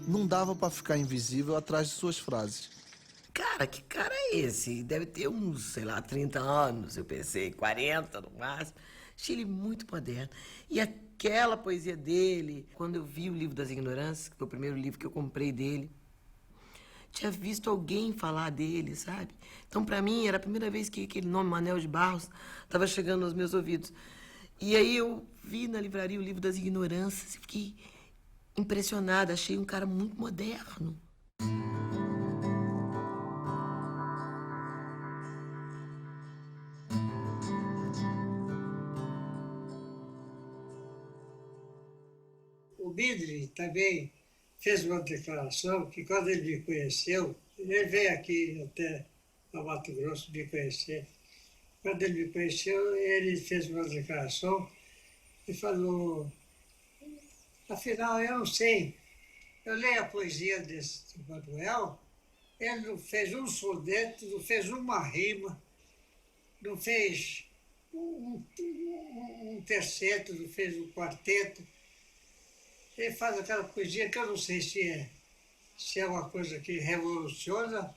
Não dava para ficar invisível atrás de suas frases. Cara, que cara é esse? Deve ter uns, sei lá, 30 anos, eu pensei, 40 no máximo. Achei ele muito moderno. E aquela poesia dele, quando eu vi o Livro das Ignorâncias, que foi o primeiro livro que eu comprei dele, tinha visto alguém falar dele, sabe? Então, pra mim, era a primeira vez que aquele nome, Manuel de Barros, estava chegando aos meus ouvidos. E aí eu vi na livraria o Livro das Ignorâncias e fiquei impressionada. Achei um cara muito moderno. O Bidri também fez uma declaração que quando ele me conheceu, ele veio aqui até ao Mato Grosso me conhecer. Quando ele me conheceu, ele fez uma declaração e falou, afinal, eu não sei, eu leio a poesia desse Manuel, ele não fez um soneto, não fez uma rima, não fez um terceto, não fez um quarteto. Ele faz aquela poesia que eu não sei se é uma coisa que revoluciona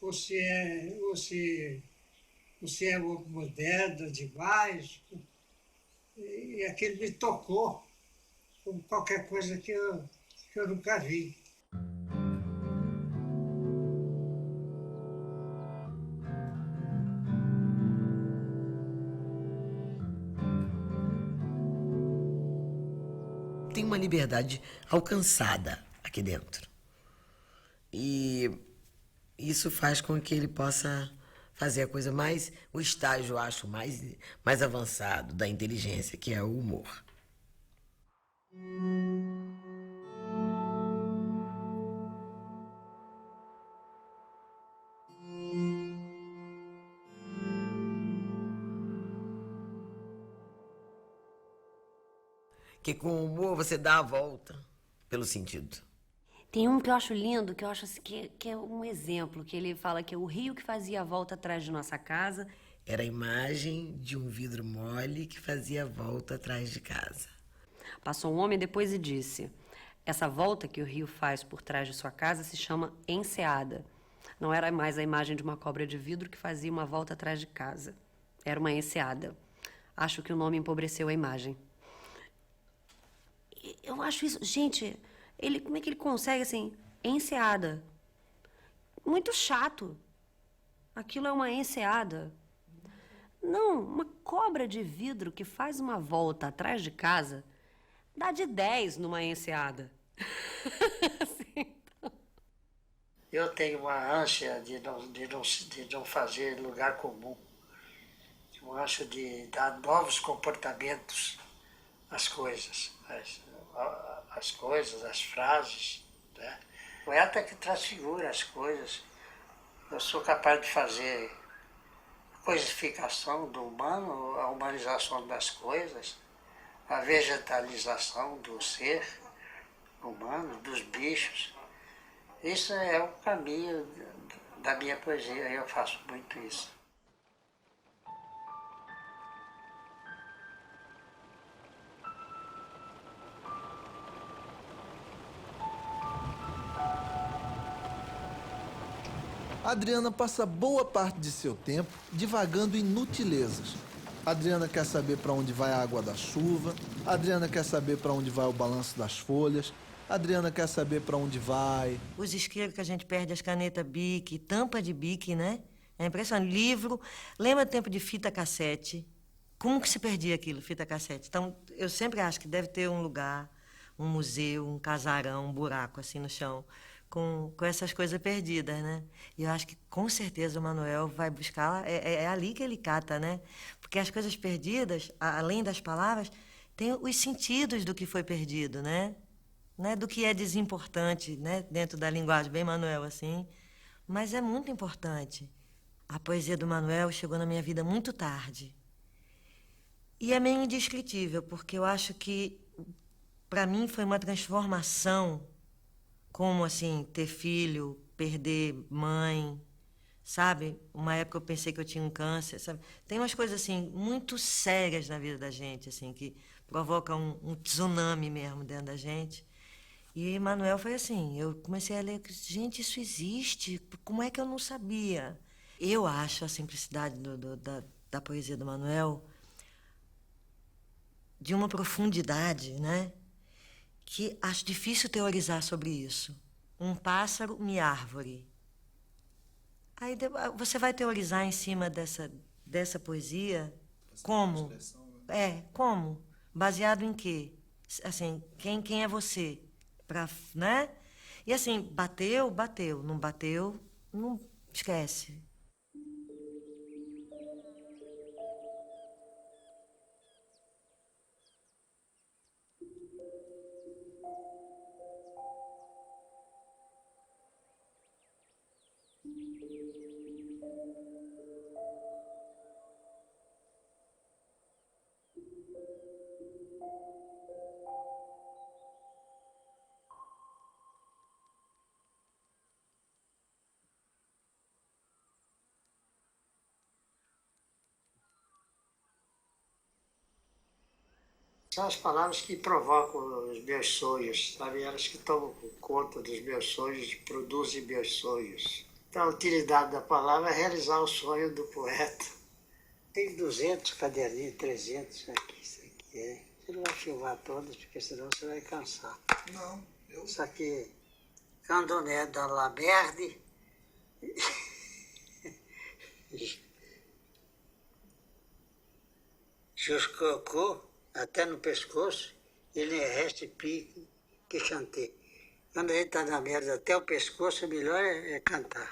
ou se é moderna demais. E aquilo me tocou como qualquer coisa que eu nunca vi. Tem uma liberdade alcançada aqui dentro. E isso faz com que ele possa fazer a coisa mais, o estágio, eu acho, mais avançado da inteligência, que é o humor. Que com o humor você dá a volta pelo sentido. Tem um que eu acho lindo, que eu acho assim, que é um exemplo, que ele fala que é o rio que fazia a volta atrás de nossa casa. Era a imagem de um vidro mole que fazia a volta atrás de casa. Passou um homem depois e disse, essa volta que o rio faz por trás de sua casa se chama enseada. Não era mais a imagem de uma cobra de vidro que fazia uma volta atrás de casa. Era uma enseada. Acho que o nome empobreceu a imagem. Eu acho isso... Gente, como é que ele consegue, assim, enseada? Muito chato. Aquilo é uma enseada. Não, uma cobra de vidro que faz uma volta atrás de casa dá de 10 numa enseada. Eu tenho uma ânsia de não fazer lugar comum. Uma ânsia de dar novos comportamentos às coisas. As coisas, as frases, né? O poeta que transfigura as coisas. Eu sou capaz de fazer coisificação do humano, a humanização das coisas, a vegetalização do ser humano, dos bichos. Isso é o caminho da minha poesia, eu faço muito isso. Adriana passa boa parte de seu tempo divagando inutilezas. Adriana quer saber para onde vai a água da chuva, Adriana quer saber para onde vai o balanço das folhas, Adriana quer saber para onde vai... Os isqueiros que a gente perde, as canetas Bic, tampa de Bic, né? É impressionante. Livro, lembra do tempo de fita cassete? Como que se perdia aquilo, fita cassete? Então, eu sempre acho que deve ter um lugar, um museu, um casarão, um buraco assim no chão, com essas coisas perdidas, né? E eu acho que, com certeza, o Manuel vai buscar, é ali que ele cata, né? Porque as coisas perdidas, além das palavras, tem os sentidos do que foi perdido, né? Do que é desimportante, né? Dentro da linguagem, bem Manuel, assim. Mas é muito importante. A poesia do Manuel chegou na minha vida muito tarde. E é meio indescritível, porque eu acho que, para mim, foi uma transformação, como, assim, ter filho, perder mãe, sabe? Uma época eu pensei que eu tinha um câncer, sabe? Tem umas coisas, assim, muito sérias na vida da gente, assim, que provocam um tsunami mesmo dentro da gente. E Manuel foi assim, eu comecei a ler, gente, isso existe, como é que eu não sabia? Eu acho a simplicidade da poesia do Manuel de uma profundidade, né? Que acho difícil teorizar sobre isso. Um pássaro, uma árvore. Aí você vai teorizar em cima dessa poesia? Como? Como? Baseado em quê? Assim, quem é você? Né? E assim, bateu, bateu. Não bateu, não esquece. São as palavras que provocam os meus sonhos, sabe? Elas que tomam conta dos meus sonhos, produzem meus sonhos. Então, a utilidade da palavra é realizar o sonho do poeta. Tem 200 caderninhos, 300 aqui, isso aqui, hein? Você não vai filmar todas, porque senão você vai cansar. Não, Isso aqui, Candoné da Laberde. Jusqu'au até no pescoço, ele reste pique que chantei. Quando a gente está na merda até o pescoço, o melhor é cantar.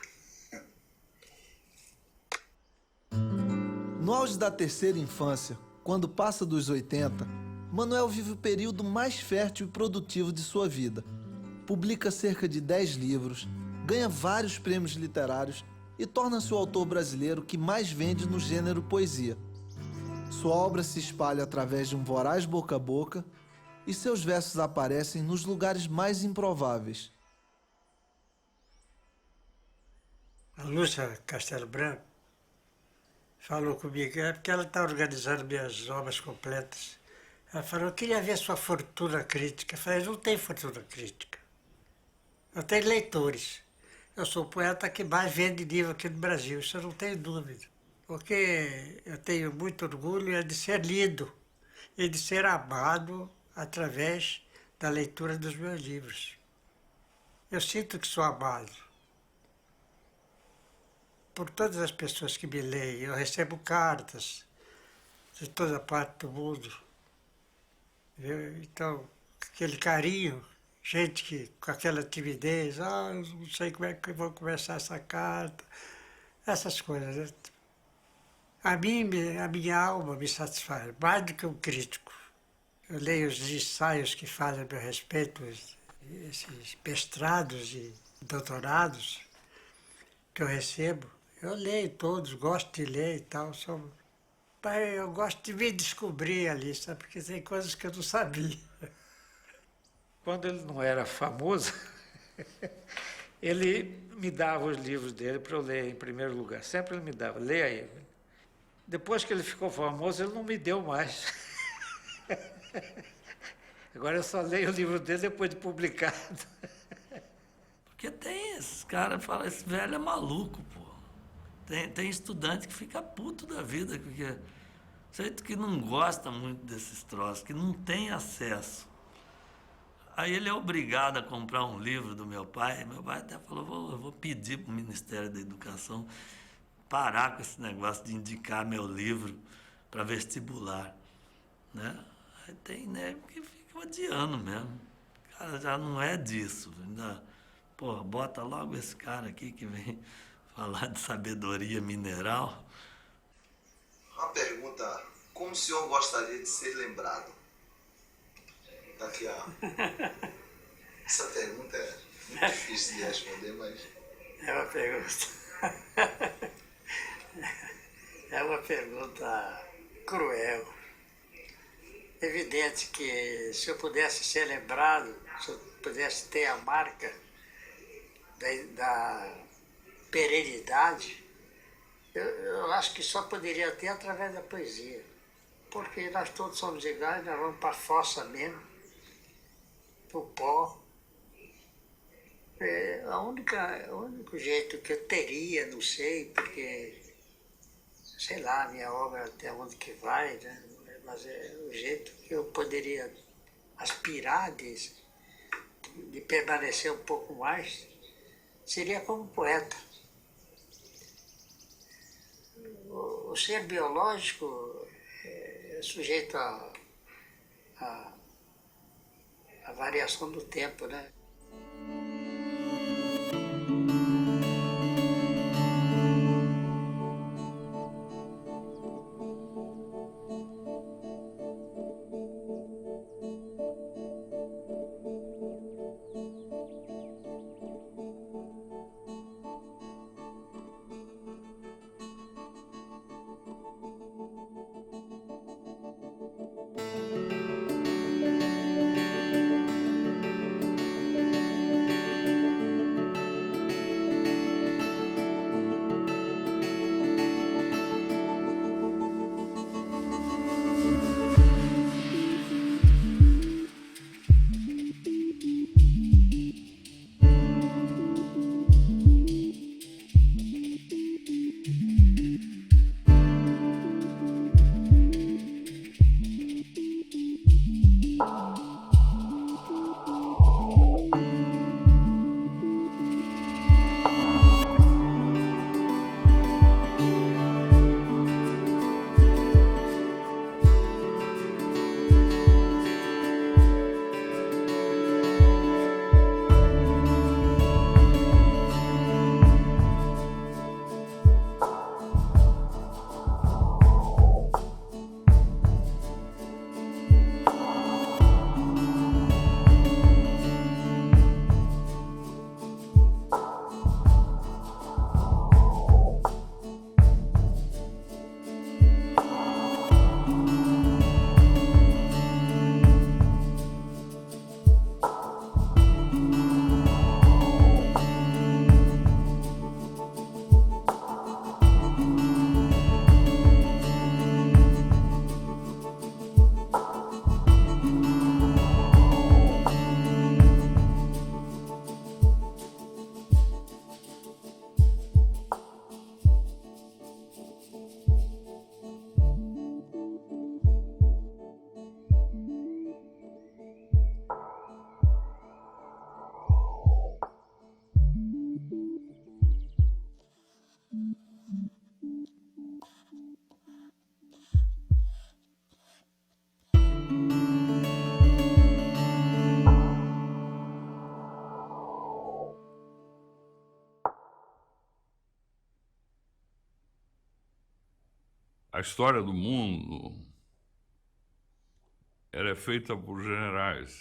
No auge da terceira infância, quando passa dos 80, Manuel vive o período mais fértil e produtivo de sua vida. Publica cerca de 10 livros, ganha vários prêmios literários e torna-se o autor brasileiro que mais vende no gênero poesia. Sua obra se espalha através de um voraz boca a boca e seus versos aparecem nos lugares mais improváveis. A Lúcia Castelo Branco falou comigo, porque ela está organizando minhas obras completas. Ela falou, eu queria ver sua fortuna crítica. Eu falei, não tem fortuna crítica. Eu tenho leitores. Eu sou o poeta que mais vende livro aqui no Brasil, isso eu não tenho dúvida. Porque eu tenho muito orgulho de ser lido e de ser amado através da leitura dos meus livros. Eu sinto que sou amado por todas as pessoas que me leem. Eu recebo cartas de toda parte do mundo. Então, aquele carinho, gente que com aquela timidez, eu não sei como é que eu vou começar essa carta, essas coisas. A minha alma me satisfaz, mais do que um crítico. Eu leio os ensaios que fazem a meu respeito, esses mestrados e doutorados que eu recebo. Eu leio todos, gosto de ler e tal. Eu gosto de me descobrir ali, sabe? Porque tem coisas que eu não sabia. Quando ele não era famoso, ele me dava os livros dele para eu ler em primeiro lugar. Sempre ele me dava, leia aí. Depois que ele ficou famoso, ele não me deu mais. Agora eu só leio o livro dele depois de publicado. Porque tem esses caras que falam, esse velho é maluco, pô. Tem estudante que fica puto da vida, porque jeito que não gosta muito desses troços, que não tem acesso. Aí ele é obrigado a comprar um livro do meu pai. Meu pai até falou, eu vou pedir para o Ministério da Educação parar com esse negócio de indicar meu livro para vestibular, né? Aí tem nego que fica odiando mesmo. O cara já não é disso. Ainda, pô, bota logo esse cara aqui que vem falar de sabedoria mineral. Uma pergunta: como o senhor gostaria de ser lembrado? Daqui a... Essa pergunta é muito difícil de responder, mas... É uma pergunta... É uma pergunta cruel. Evidente que se eu pudesse ser lembrado, se eu pudesse ter a marca da perenidade, eu acho que só poderia ter através da poesia. Porque nós todos somos iguais, nós vamos para a fossa mesmo, para o pó. O único jeito que eu teria, não sei, porque, sei lá, a minha obra até onde que vai, né? Mas é o jeito que eu poderia aspirar de permanecer um pouco mais, seria como poeta. O ser biológico é sujeito à variação do tempo, né? A história do mundo ela é feita por generais,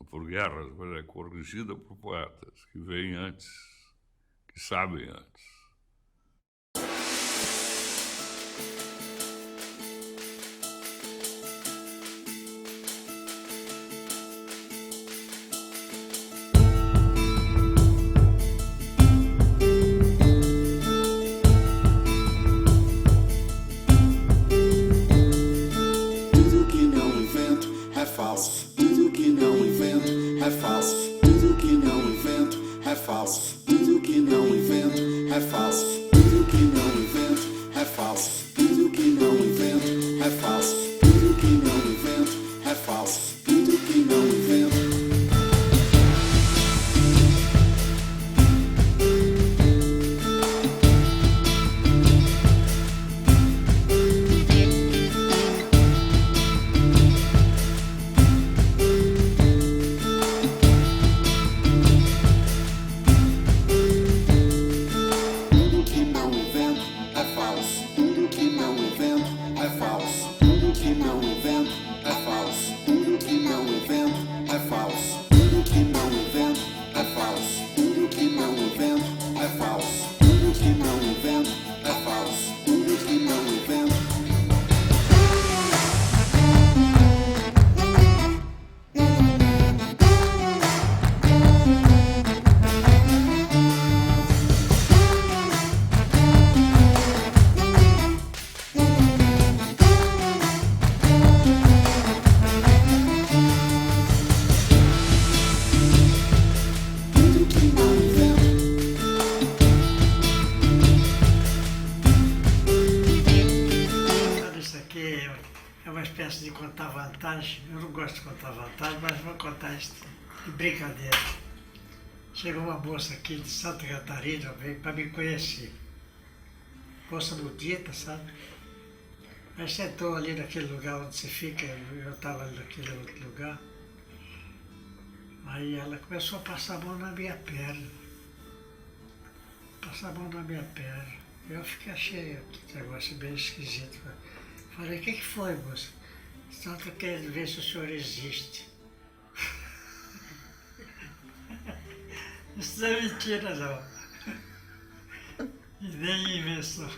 por guerras, mas é corrigida por poetas que veem antes, que sabem antes. vantagem. Eu não gosto de contar vantagem, mas vou contar isso de brincadeira. Chegou uma moça aqui de Santa Catarina, veio para me conhecer. Moça bonita, sabe? Aí sentou ali naquele lugar onde você fica, eu estava ali naquele outro lugar. Aí ela começou a passar a mão na minha perna. Passar a mão na minha perna. Eu achei aquele negócio bem esquisito. Falei, o que foi, moça? Só estou querendo ver se o senhor existe. Isso não é mentira, não. E nem invenção.